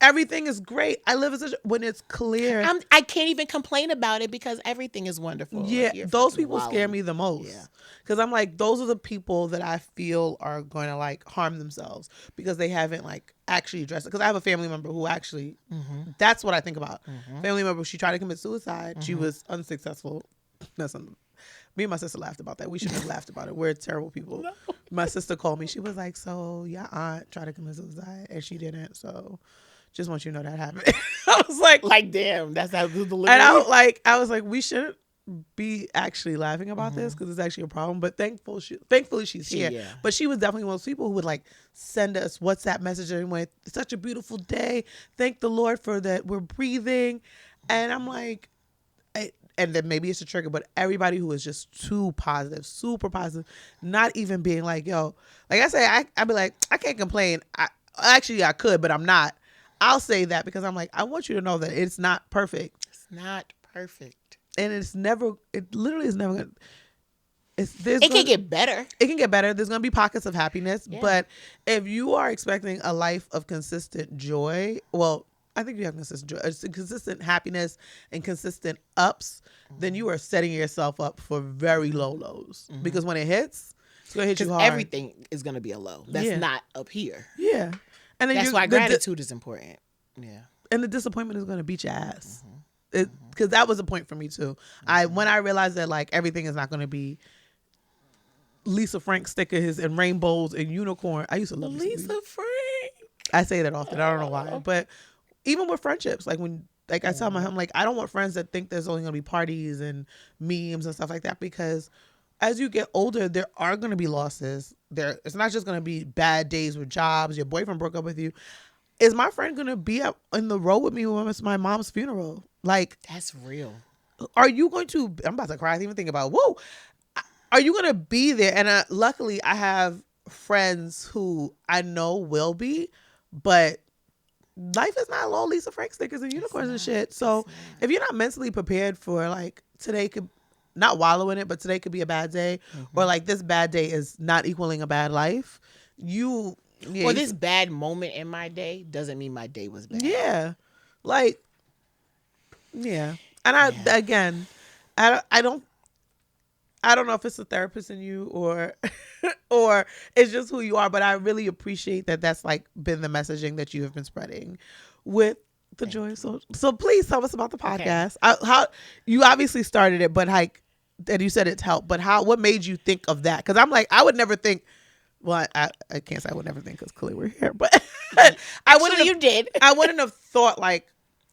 A: everything is great, I live as when it's clear.
B: I can't even complain about it because everything is wonderful.
A: Yeah,
B: like
A: those people scare me the most.
B: Yeah.
A: Because I'm like, those are the people that I feel are going to like harm themselves because they haven't like actually addressed it. Because I have a family member who actually, that's what I think about. Family member, she tried to commit suicide. She was unsuccessful. Me and my sister laughed about that. We shouldn't have laughed about it. We're terrible people. No. My sister called me. She was like, so your aunt tried to commit suicide and she didn't. So just want you to know that happened. I was like,
B: damn, that's how the delivery.
A: And I was like, we shouldn't be actually laughing about this because it's actually a problem. But thankfully she's here. Yeah. But she was definitely one of those people who would like send us WhatsApp messages and went, it's such a beautiful day. Thank the Lord for that. We're breathing. And I'm like, and then maybe it's a trigger, but everybody who is just too positive, super positive, not even being like, yo, like I say, I'd be like, I can't complain. I could, but I'm not. I'll say that because I'm like, I want you to know that it's not perfect.
B: It's not perfect.
A: And it literally is never going to.
B: It can get better.
A: It can get better. There's going to be pockets of happiness. Yeah. But if you are expecting a life of consistent joy, well, I think you have consistent happiness and consistent ups, then you are setting yourself up for very low lows. Because when it hits, it's going to hit you hard.
B: Everything is going to be a low. That's not up here.
A: Yeah. And then
B: that's why gratitude is important. Yeah.
A: and the disappointment is going to beat your ass. Because that was a point for me too. When I realized that like everything is not going to be Lisa Frank stickers and rainbows and unicorn. I used to love
B: Lisa Frank.
A: I say that often. I don't know why, but even with friendships, like when, like I tell my him, like I don't want friends that think there's only gonna be parties and memes and stuff like that, because as you get older, there are gonna be losses. It's not just gonna be bad days with jobs. Your boyfriend broke up with you. Is my friend gonna be up in the road with me when it's my mom's funeral? Like,
B: that's real.
A: Are you going to? I'm about to cry. I didn't even think about. Whoa. Are you going to be there? And luckily, I have friends who I know will be, but life is not all Lisa Frank stickers and unicorns and shit. So if you're not mentally prepared for like today could not wallow in it, but today could be a bad day, or like this bad day is not equaling a bad life, or
B: this bad moment in my day doesn't mean my day was bad.
A: Yeah, like and again, I don't know if it's a therapist in you or or it's just who you are, but I really appreciate that that's like been the messaging that you have been spreading with the Joi of Social. So please tell us about the podcast. Okay. How you obviously started it, but like, and you said it's helped, but what made you think of that? Because I'm like, I would never think. Well, I can't say I would never think because clearly we're here, but I wouldn't.
B: You did.
A: I wouldn't have thought like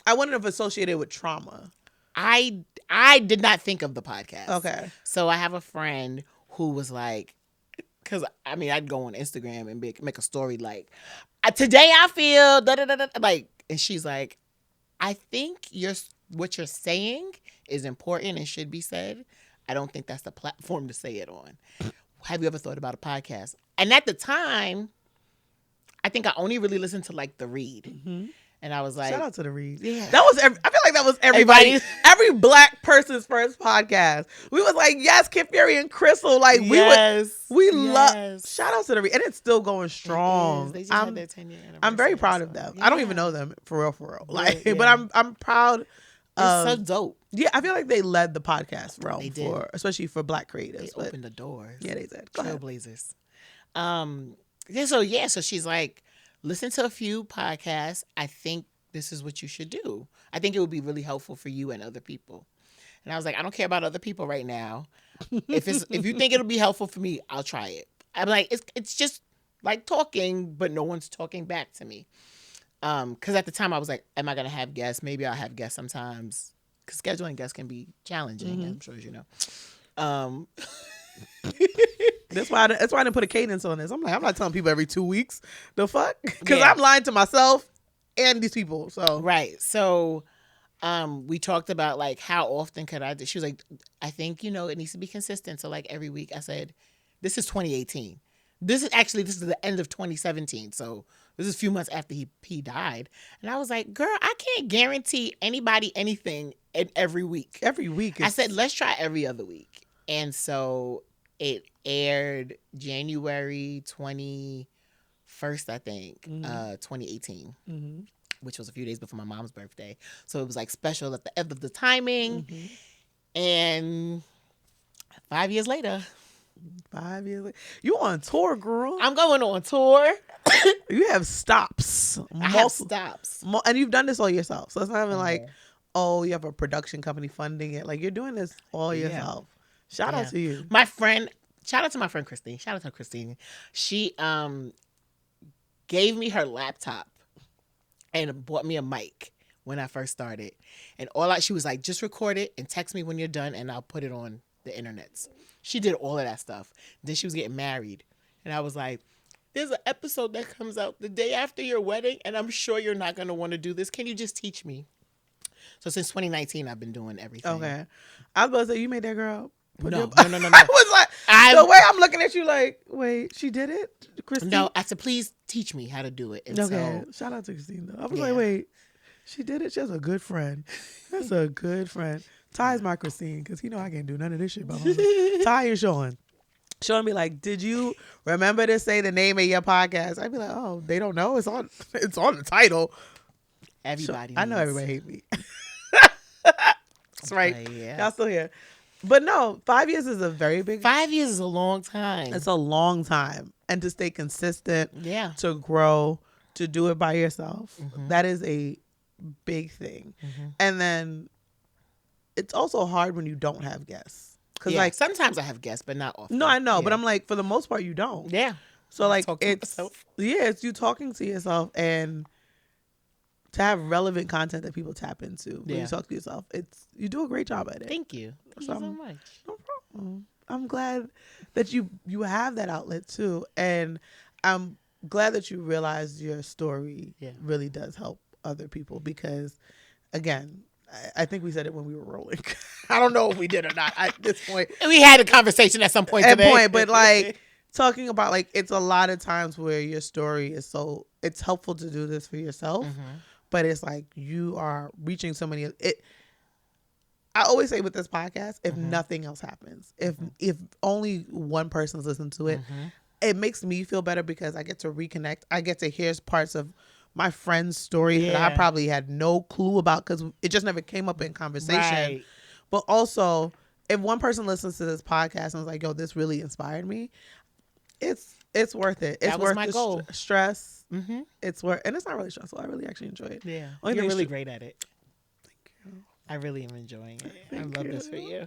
A: I wouldn't have associated with trauma.
B: I did not think of the podcast.
A: Okay.
B: So I have a friend who was like, because I mean, I'd go on Instagram and make a story like, today I feel da da da da, like, and she's like, I think what you're saying is important and should be said. I don't think that's the platform to say it on. Have you ever thought about a podcast? And at the time, I think I only really listened to like The Read. Mm-hmm. And I was like,
A: shout out to The Read.
B: Yeah.
A: That was, I feel like that was every black person's first podcast. We was like, yes, Kid Fury and Crystal. Like, we love, shout out to The Read. And it's still going strong.
B: They just had their 10-year anniversary.
A: I'm very proud of them. Yeah. I don't even know them for real. Like, but I'm proud.
B: It's so dope.
A: Yeah, I feel like they led the podcast realm especially for black creators.
B: They opened the doors.
A: Yeah, they did.
B: Trailblazers. So she's like, listen to a few podcasts. I think this is what you should do. I think it would be really helpful for you and other people. And I was like, I don't care about other people right now. If you think it'll be helpful for me, I'll try it. I'm like, it's just like talking, but no one's talking back to me. Because at the time I was like, am I going to have guests? Maybe I'll have guests sometimes. Because scheduling guests can be challenging, I'm sure as you know.
A: That's why I didn't put a cadence on this. I'm like, I'm not telling people every 2 weeks. The fuck? Because I'm lying to myself and these people. So
B: right. So we talked about like how often could I do. She was like, I think it needs to be consistent. So like every week. I said, this is 2018. This is the end of 2017. So this is a few months after he died. And I was like, girl, I can't guarantee anybody anything every week.
A: Every week.
B: I said, let's try every other week. And so it aired January 21st, I think, 2018, which was a few days before my mom's birthday. So it was like special at the end of the timing. And 5 years later.
A: 5 years later. You on tour, girl.
B: I'm going on tour.
A: You have stops.
B: I have stops.
A: And you've done this all yourself. So it's not even like, oh, you have a production company funding it. Like, you're doing this all yourself. Shout out to you.
B: Shout out to my friend Christine. Shout out to Christine. She gave me her laptop and bought me a mic when I first started. And she was like, just record it and text me when you're done and I'll put it on the internets. She did all of that stuff. Then she was getting married. And I was like, there's an episode that comes out the day after your wedding and I'm sure you're not going to want to do this. Can you just teach me? So since 2019, I've been doing everything.
A: Okay. I was about to say, you made that girl.
B: No.
A: I was like, the way I'm looking at you like, wait, she did it? Christine?
B: No, I said, please teach me how to do it. And
A: okay. Shout out to Christine, though. I was like, wait, she did it? She has a good friend. That's a good friend. Ty's my Christine, because I can't do none of this shit by myself. Ty and Sean. Sean be like, did you remember to say the name of your podcast? I'd be like, oh, they don't know? It's on the title.
B: Everybody
A: I know everybody hate me. That's right. Y'all still here. But no, 5 years is a very big...
B: 5 years is a long time.
A: It's a long time. And to stay consistent,
B: to
A: grow, to do it by yourself, that is big thing. And then it's also hard when you don't have guests. Cause
B: Yeah,
A: like
B: sometimes I have guests, but not often.
A: no, I know, but
B: Yeah.
A: I'm like for the most part you don't.
B: Yeah.
A: So like
B: Talk to
A: it's
B: myself.
A: it's you talking to yourself and to have relevant content that people tap into when you talk to yourself. It's you do a great job at it.
B: Thank you. Thank you so much.
A: No problem. I'm glad that you have that outlet too, and I'm glad that you realize your story really does help other people because, again, I think we said it when we were rolling. I don't know if we did or not at this point.
B: We had a conversation at some point today.
A: But like talking about like it's a lot of times where your story is so it's helpful to do this for yourself, but it's like you are reaching so many. I always say with this podcast, if nothing else happens, if only one person's listened to it, it makes me feel better because I get to reconnect. I get to hear parts of my friend's story that I probably had no clue about because it just never came up in conversation.
B: Right.
A: But also, if one person listens to this podcast and is like, "Yo, this really inspired me," it's worth it. It's
B: That was
A: worth
B: my
A: the
B: goal.
A: Stress. It's worth, and it's not really stressful. I really actually enjoy it.
B: Yeah.
A: Only
B: You're
A: thing
B: really
A: str-
B: great at it.
A: Thank you.
B: I really am enjoying it. I love this for you.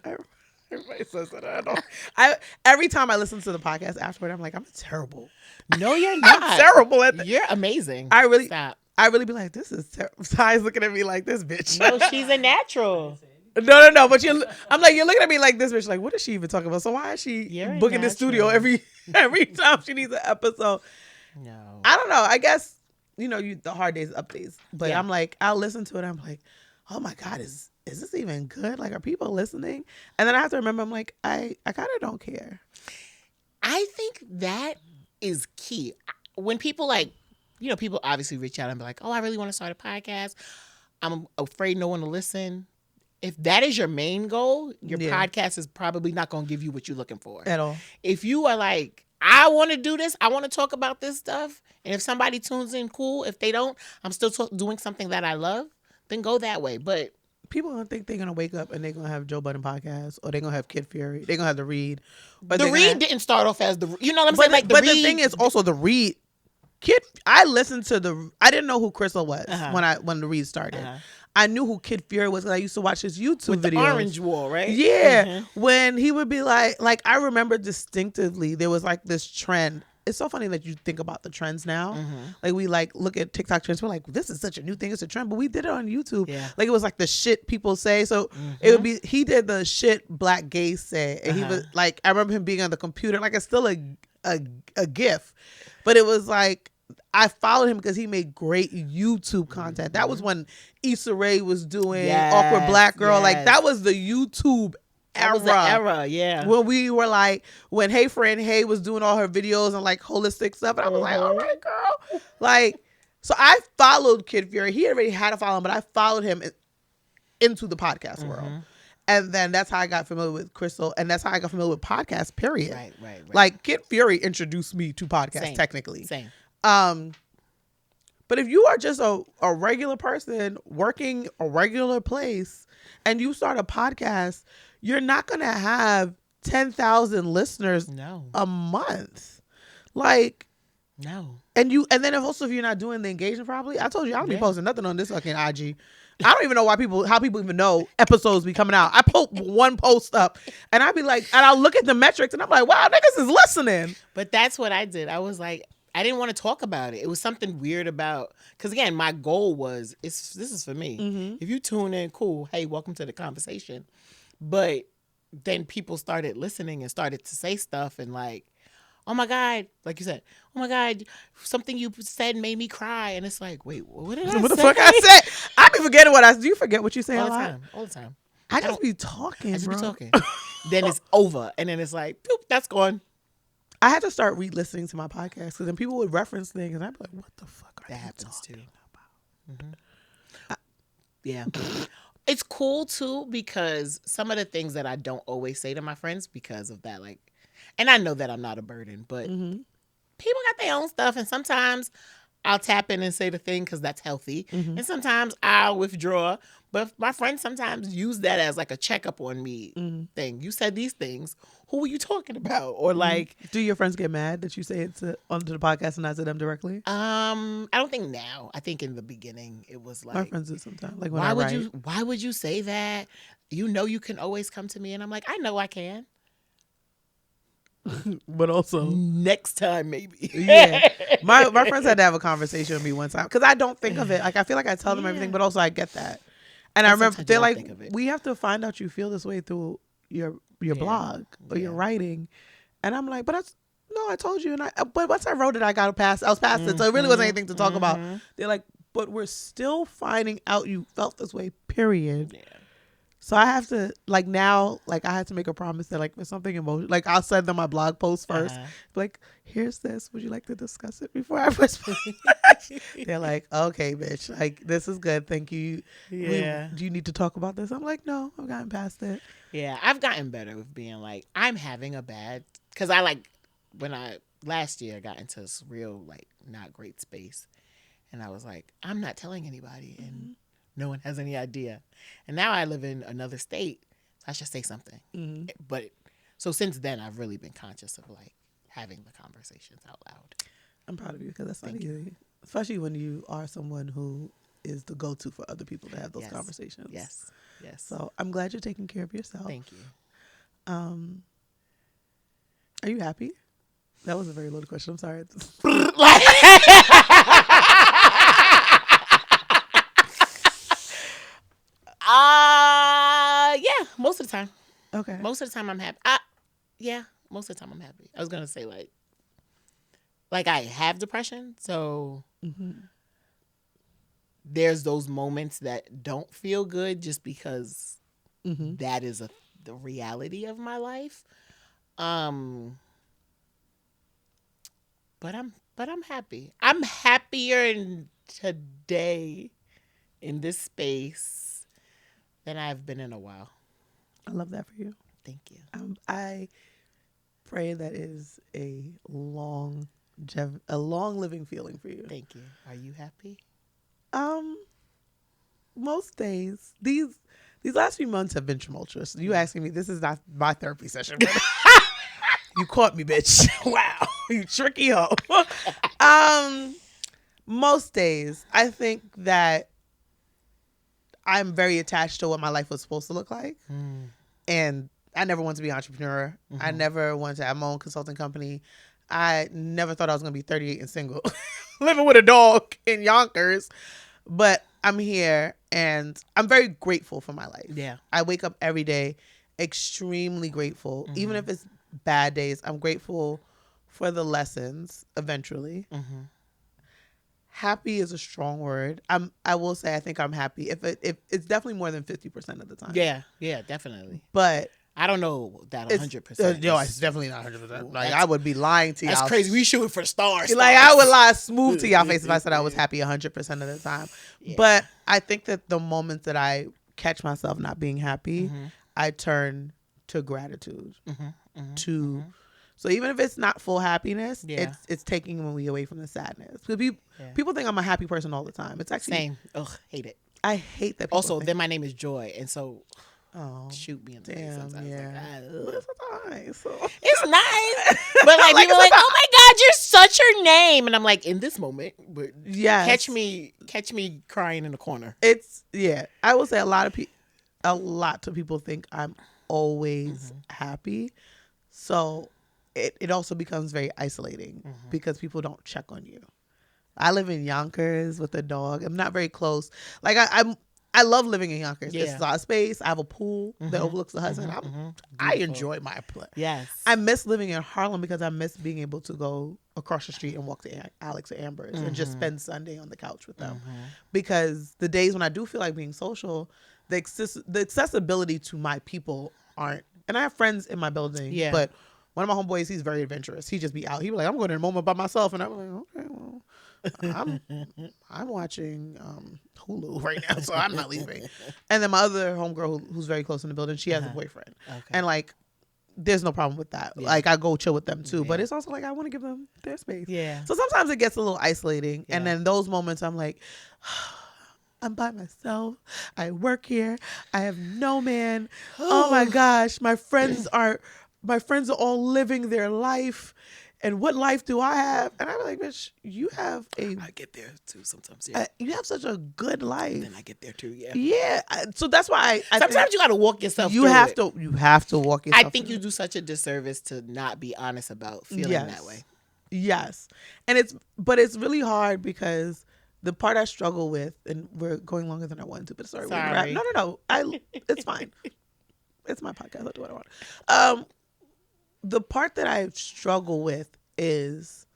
A: Everybody says that. I don't. Every time I listen to the podcast afterward, I'm like, I'm terrible.
B: No, you're not.
A: I'm terrible at that.
B: You're amazing.
A: I really
B: Stop.
A: I really be like, this is terrible. Ty's looking at me like this bitch.
B: No, she's a natural.
A: No. But I'm like, you're looking at me like this bitch. Like, what is she even talking about? So why is she
B: You're
A: booking the studio
B: natural.
A: every time she needs an episode?
B: No.
A: I don't know. I guess the hard days, up days. But
B: Yeah.
A: I'm like, I'll listen to it. I'm like, oh my god, is this even good? Like, are people listening? And then I have to remember, I'm like, I kind of don't care.
B: I think that is key. When people people obviously reach out and be like, oh, I really want to start a podcast. I'm afraid no one will listen. If that is your main goal, your podcast is probably not going to give you what you're looking for.
A: At all.
B: If you are like, I want to do this, I want to talk about this stuff, and if somebody tunes in, cool. If they don't, I'm still doing something that I love, then go that way. But
A: people don't think they're going to wake up and they're going to have Joe Budden podcast or they're going to have Kid Fury. They're going to have The Read. But
B: The Read didn't start off as you know what I'm saying? Like
A: but the thing is also The Read. I listened to I didn't know who Crystal was when The Read started. I knew who Kid Fury was because I used to watch his YouTube
B: with
A: videos.
B: The orange wall, right?
A: Yeah. When he would be like I remember distinctively there was like this trend. It's so funny that you think about the trends now. Like we look at TikTok trends. We're like, this is such a new thing. It's a trend, but we did it on YouTube.
B: Yeah.
A: Like it was like the shit people say. So it would be he did the shit black gays say, and he was like, I remember him being on the computer. Like it's still a gif, but it was like I followed him because he made great YouTube content. That was when Issa Rae was doing Awkward Black Girl. Like that was the YouTube
B: That was the era, yeah.
A: When we were like, when Hey Friend Hey was doing all her videos and like holistic stuff, and I was like, all right, girl. Like, so I followed Kid Fury. He already had a following, but I followed him into the podcast world. And then that's how I got familiar with Crystal, and that's how I got familiar with podcasts, period.
B: Right.
A: Like, Kid Fury introduced me to podcasts, technically.
B: Same.
A: But if you are just a regular person working a regular place and you start a podcast, you're not going to have 10,000 listeners a month. Like,
B: no.
A: And then if you're not doing the engagement properly, I told you I don't be posting nothing on this fucking IG. I don't even know how people even know episodes be coming out. I put one post up and I'd be like, and I'll look at the metrics and I'm like, wow, niggas is listening.
B: But that's what I did. I was like, I didn't want to talk about it. It was something weird about, because again, my goal was, this is for me. If you tune in, cool. Hey, welcome to the conversation. But then people started listening and started to say stuff and like, oh my God, like you said, oh my God, something you said made me cry. And it's like, wait, what did I say?
A: What the fuck I said? I be forgetting do you forget what you say
B: all
A: a
B: the
A: lot?
B: time. All the time.
A: I just be talking,
B: I just
A: bro.
B: be talking. Then it's over. And then it's like, boop, that's gone.
A: I had to start re-listening to my podcast because then people would reference things and I'd be like, what the fuck are you talking about?
B: Yeah. It's cool too because some of the things that I don't always say to my friends because of that, like, and I know that I'm not a burden, but people got their own stuff and sometimes I'll tap in and say the thing because that's healthy.
A: Mm-hmm.
B: And sometimes I'll withdraw. But my friends sometimes use that as like a checkup on me thing. You said these things. Who were you talking about? Or like,
A: do your friends get mad that you say it onto the podcast and not to them directly?
B: I don't think now. I think in the beginning it was like,
A: My friends do sometimes. Like when
B: why
A: I
B: would
A: write.
B: why would you say that? You know you can always come to me. And I'm like, I know I can.
A: But also,
B: Next time maybe.
A: yeah, my friends had to have a conversation with me one time because I don't think of it. Like I feel like I tell them everything, but also I get that. And I remember
B: sometimes
A: they're
B: you don't
A: like,
B: think of it.
A: we have to find out you feel this way through your blog or your writing, and I'm like, but I told you, and but once I wrote it, I was past it, so it really wasn't anything to talk about. They're like, but we're still finding out you felt this way. Period.
B: Yeah.
A: So I have to like now, like I had to make a promise that like for something emotional, like I'll send them my blog post first. Like, here's this. Would you like to discuss it before I push? They're like, okay, bitch. Like this is good. Thank you.
B: Yeah.
A: Do you need to talk about this? I'm like, no, I've gotten past it.
B: Yeah, I've gotten better with being like, I'm having a bad, because I like, when I, last year, I got into this real, like, not great space. And I was like, I'm not telling anybody. And no one has any idea. And now I live in another state. So I should say something. But, so since then, I've really been conscious of, like, having the conversations out loud.
A: I'm proud of you because that's not easy. Especially when you are someone who is the go-to for other people to have those conversations.
B: Yes.
A: So I'm glad you're taking care of yourself.
B: Thank you.
A: Are you happy? That was a very loaded question. I'm sorry.
B: Yeah, most of the time.
A: Okay.
B: Most of the time I'm happy. Yeah, most of the time I'm happy. I was gonna say like I have depression, so there's those moments that don't feel good just because that is the reality of my life. But I'm happy. I'm happier today in this space than I've been in a while.
A: I love that for you.
B: Thank you.
A: I pray that is a long living feeling for you.
B: Thank you. Are you happy?
A: Most days. These last few months have been tumultuous. You asking me, this is not my therapy session. You caught me, bitch. Wow. You tricky hoe. Most days, I think that I'm very attached to what my life was supposed to look like. And I never wanted to be an entrepreneur. I never wanted to have my own consulting company. I never thought I was going to be 38 and single, living with a dog in Yonkers. But I'm here and I'm very grateful for my life.
B: Yeah.
A: I wake up every day extremely grateful. Even if it's bad days, I'm grateful for the lessons eventually. Happy is a strong word. I will say I think I'm happy. If it's definitely more than 50% of the time.
B: Yeah, definitely.
A: But
B: I don't know that 100%.
A: No, it's definitely not 100%. Like I would be lying to y'all.
B: That's crazy. We shooting for stars.
A: Like I would lie smooth to y'all face if I said I was happy 100% of the time. Yeah. But I think that the moments that I catch myself not being happy, I turn to gratitude. So even if it's not full happiness, it's taking me away from the sadness. Because people think I'm a happy person all the time. It's actually
B: same. Ugh, hate it.
A: I hate that.
B: Also, then my name is Joy, and so shoot me in the face sometimes.
A: Yeah.
B: Like,
A: it's nice. So.
B: It's nice, but like people are like, oh my god, you're such your name, and I'm like, in this moment, but catch me crying in the corner.
A: It's I will say a lot of people think I'm always happy, so it also becomes very isolating because people don't check on you. I live in Yonkers with a dog. I'm not very close. Like I love living in Yonkers. It's a lot of space. I have a pool that overlooks the Hudson. I enjoy my place.
B: Yes.
A: I miss living in Harlem because I miss being able to go across the street and walk to Alex or Amber's and just spend Sunday on the couch with them. Because the days when I do feel like being social, the accessibility to my people aren't. And I have friends in my building, but one of my homeboys, he's very adventurous. He just be out. He be like, I'm going to a moment by myself. And I'm like, okay, well. I'm watching Hulu right now, so I'm not leaving. And then my other homegirl who's very close in the building, she has a boyfriend. Okay. And like there's no problem with that.
B: Yeah.
A: Like I go chill with them too, but
B: Yeah.
A: it's also like I want to give them their space.
B: Yeah.
A: So sometimes it gets a little isolating, and
B: Yeah.
A: then those moments I'm like, I'm by myself. I work here. I have no man. Oh my gosh, my friends are all living their life. And what life do I have? And I'm like, bitch, you have
B: I get there too sometimes. Yeah.
A: you have such a good life.
B: Then I get there too. Yeah.
A: Yeah. So that's why I
B: Sometimes
A: think
B: you got to walk yourself.
A: you
B: through
A: have
B: it.
A: to you have to walk yourself.
B: I think
A: through
B: you do such a disservice to not be honest about feeling
A: Yes.
B: that way.
A: Yes. And it's really hard because the part I struggle with, and we're going longer than I wanted to, but sorry. No. It's fine. It's my podcast. I'll do what I want. The part that I struggle with is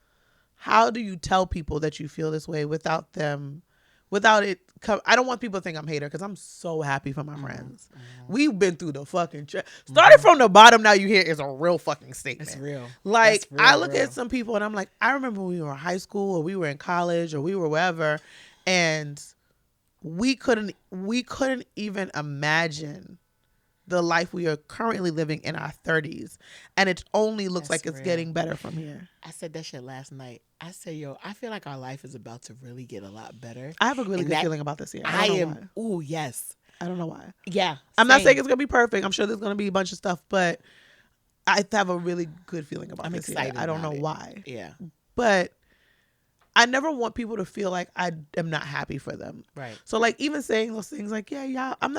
A: how do you tell people that you feel this way without it. I don't want people to think I'm a hater because I'm so happy for my friends. We've been through the fucking started from the bottom. Now you hear is a real fucking statement.
B: It's real.
A: Like
B: That's real,
A: I look
B: real.
A: at some people and I'm like, I remember when we were in high school or we were in college or we were wherever, and we couldn't even imagine the life we are currently living in our 30s, and it only looks
B: That's
A: like it's
B: real.
A: getting better from here.
B: I said that shit last night. I said, yo, I feel like our life is about to really get a lot better.
A: I have a really
B: And
A: good
B: that-
A: feeling about this year.
B: I
A: don't know
B: am.
A: why.
B: Oh, yes.
A: I don't know why.
B: Yeah.
A: I'm not
B: same.
A: saying it's gonna be perfect. I'm sure there's gonna be a bunch of stuff, but I have a really good feeling about
B: I'm
A: this
B: excited.
A: year. I don't know
B: about it.
A: why,
B: Yeah.
A: but I never want people to feel like I am not happy for them.
B: Right.
A: So like even saying those things like, yeah, y'all, I'm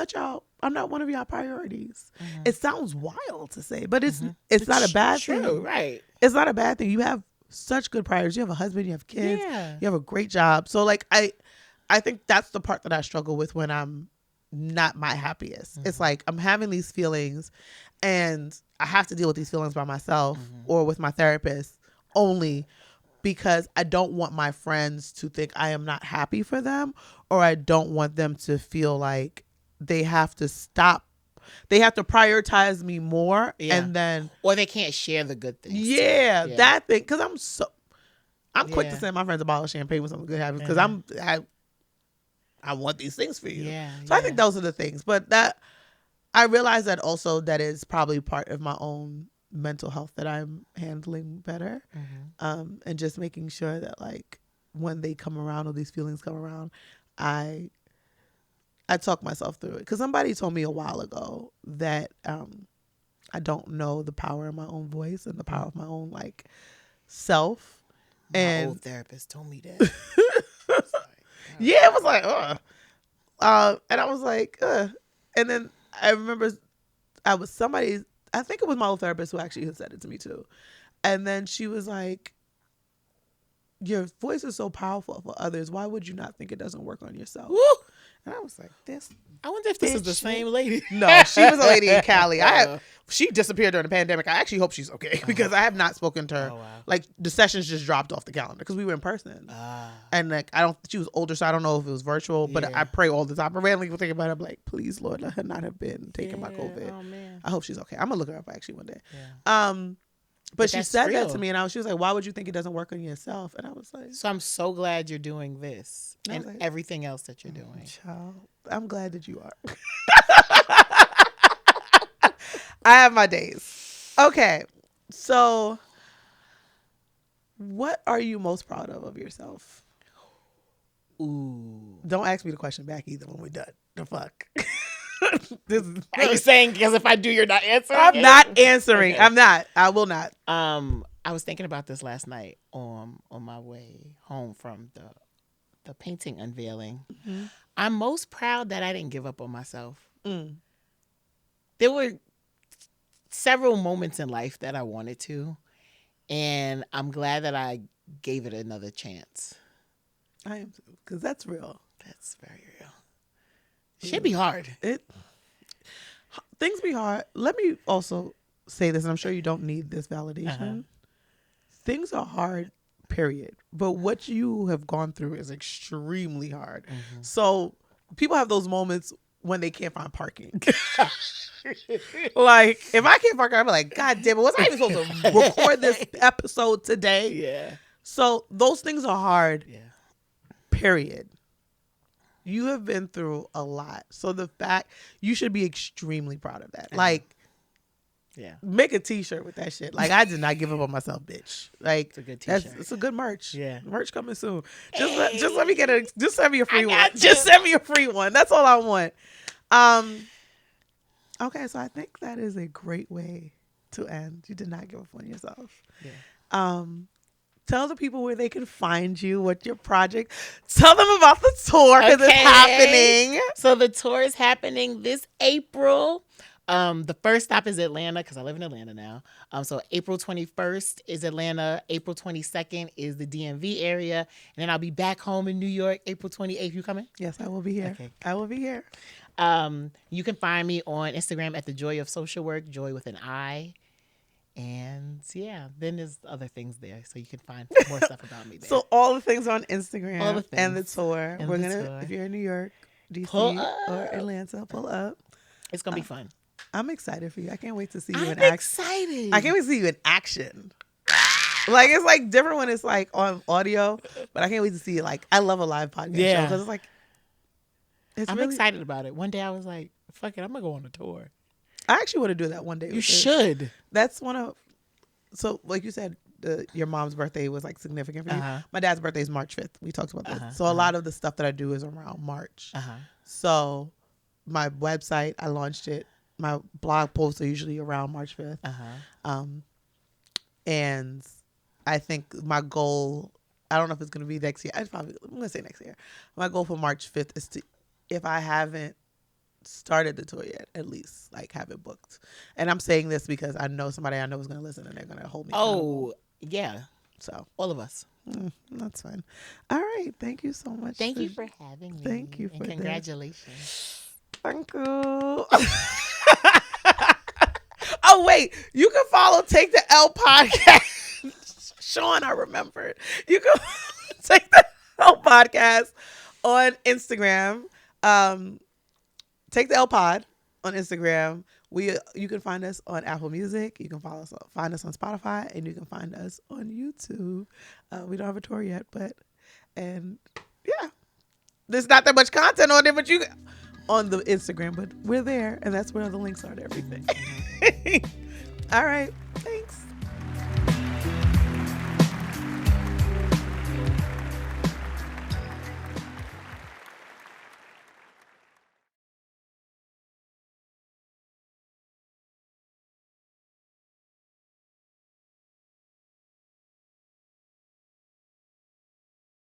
A: not one of y'all priorities. It sounds wild to say, but it's not a bad
B: True.
A: thing.
B: Right.
A: It's not a bad thing. You have such good priorities. You have a husband, you have kids,
B: Yeah.
A: you have a great job. So like I think that's the part that I struggle with when I'm not my happiest. It's like I'm having these feelings and I have to deal with these feelings by myself or with my therapist only because I don't want my friends to think I am not happy for them, or I don't want them to feel like they have to prioritize me more.
B: Yeah.
A: And then
B: Or they can't share the good things.
A: yeah. That thing, because I'm quick to
B: Yeah.
A: send my friends a bottle of champagne with some good habits because I want these things for you.
B: Yeah.
A: So I think those are the things. But that I realize that also that is probably part of my own mental health that I'm handling better. And just making sure that like when they come around or these feelings come around, I talk myself through it. Because somebody told me a while ago that I don't know the power of my own voice and the power of my own like self.
B: My old therapist told me that.
A: Yeah, it was like, and I was like, and then I remember I think it was my old therapist who actually had said it to me too. And then she was like, your voice is so powerful for others. Why would you not think it doesn't work on yourself?
B: Woo!
A: And I was like, this.
B: I wonder if this is the same lady.
A: No, she was a lady in Cali. She disappeared during the pandemic. I actually hope she's okay because I have not spoken to her.
B: Oh, wow.
A: Like the sessions just dropped off the calendar because we were in person. And like she was older, so I don't know if it was virtual. But
B: Yeah.
A: I pray all the time. I randomly think about it. I'm like, please, Lord, let her not have been taken by COVID.
B: Oh, man.
A: I hope she's okay. I'm gonna look her up actually one day.
B: Yeah.
A: But she
B: that's
A: said that
B: real.
A: to me, and she was like, "Why would you think it doesn't work on yourself?" And I was like,
B: So I'm so glad you're doing this
A: I
B: and
A: was like,
B: everything else that you're doing.
A: "Child, I'm glad that you are." I have my days. Okay, so what are you most proud of yourself?
B: Ooh.
A: Don't ask me the question back either when we're done. The fuck. This is,
B: Are you saying because if I do, you're not answering?
A: I'm
B: it?
A: not answering.
B: Okay.
A: I'm not. I will not.
B: I was thinking about this last night on my way home from the painting unveiling. I'm most proud that I didn't give up on myself. There were several moments in life that I wanted to, and I'm glad that I gave it another chance.
A: I am too, because that's real.
B: That's very real. Should be hard.
A: Things be hard. Let me also say this, and I'm sure you don't need this validation. Things are hard, period. But what you have gone through is extremely hard. So people have those moments when they can't find parking. Like, if I can't park, I'm like, God damn it, was I even supposed to record this episode today?
B: Yeah.
A: So those things are hard,
B: Yeah.
A: period. You have been through a lot. So the fact, you should be extremely proud of that. Like,
B: Yeah.
A: Make a t-shirt with that shit. Like, I did not give up on myself, bitch. Like,
B: it's a good t-shirt.
A: It's a good merch.
B: Yeah.
A: Merch coming soon. Just let me get a, just send me a free one.
B: got you.
A: Just send me a free one. That's all I want. Okay, so I think that is a great way to end. You did not give up on yourself.
B: Yeah.
A: Tell the people where they can find you, what your project. Tell them about the tour because it's happening.
B: So the tour is happening this April. The first stop is Atlanta because I live in Atlanta now. So April 21st is Atlanta. April 22nd is the DMV area. And then I'll be back home in New York April 28th. You coming?
A: Yes, I will be here.
B: Okay.
A: I will be here.
B: You can find me on Instagram at the Joi of Social Work, Joi with an I. And yeah, then there's other things there. So you can find more stuff about me there.
A: So all the things on Instagram
B: All the things.
A: and the tour.
B: And
A: We're
B: the
A: going to,
B: tour.
A: if you're in New York, DC, or Atlanta, pull up.
B: It's going to be fun.
A: I'm excited for you. I can't wait to see you in
B: I'm
A: action.
B: excited.
A: I can't wait to see you in action. Like, it's like different when it's like on audio, but I can't wait to see it. Like, I love a live podcast show because it's like,
B: I'm excited about it. One day I was like, fuck it, I'm going to go on a tour.
A: I actually want to do that one day.
B: You should.
A: That's one of, so like you said, your mom's birthday was like significant for you. My dad's birthday is March 5th. We talked about this. So a lot of the stuff that I do is around March. So my website, I launched it. My blog posts are usually around March 5th. And I think my goal, I don't know if it's going to be next year. I'm going to say next year. My goal for March 5th is to, if I haven't started the tour yet, at least like have it booked. And I'm saying this because I know somebody I know is going to listen and they're going to hold me accountable.
B: Yeah.
A: So
B: all of us.
A: That's fine. All right. Thank you so much.
B: Thank you for having me.
A: Thank you for
B: and congratulations.
A: Thank you. Oh, wait. You can follow Take the L podcast. Sean, I remembered. You can Take the L podcast on Instagram. Take the L pod on Instagram. You can find us on Apple Music. You can find us on Spotify, and you can find us on YouTube. We don't have a tour yet, and there's not that much content on there, but you on the Instagram, but we're there, and that's where the links are to everything. All right, thanks.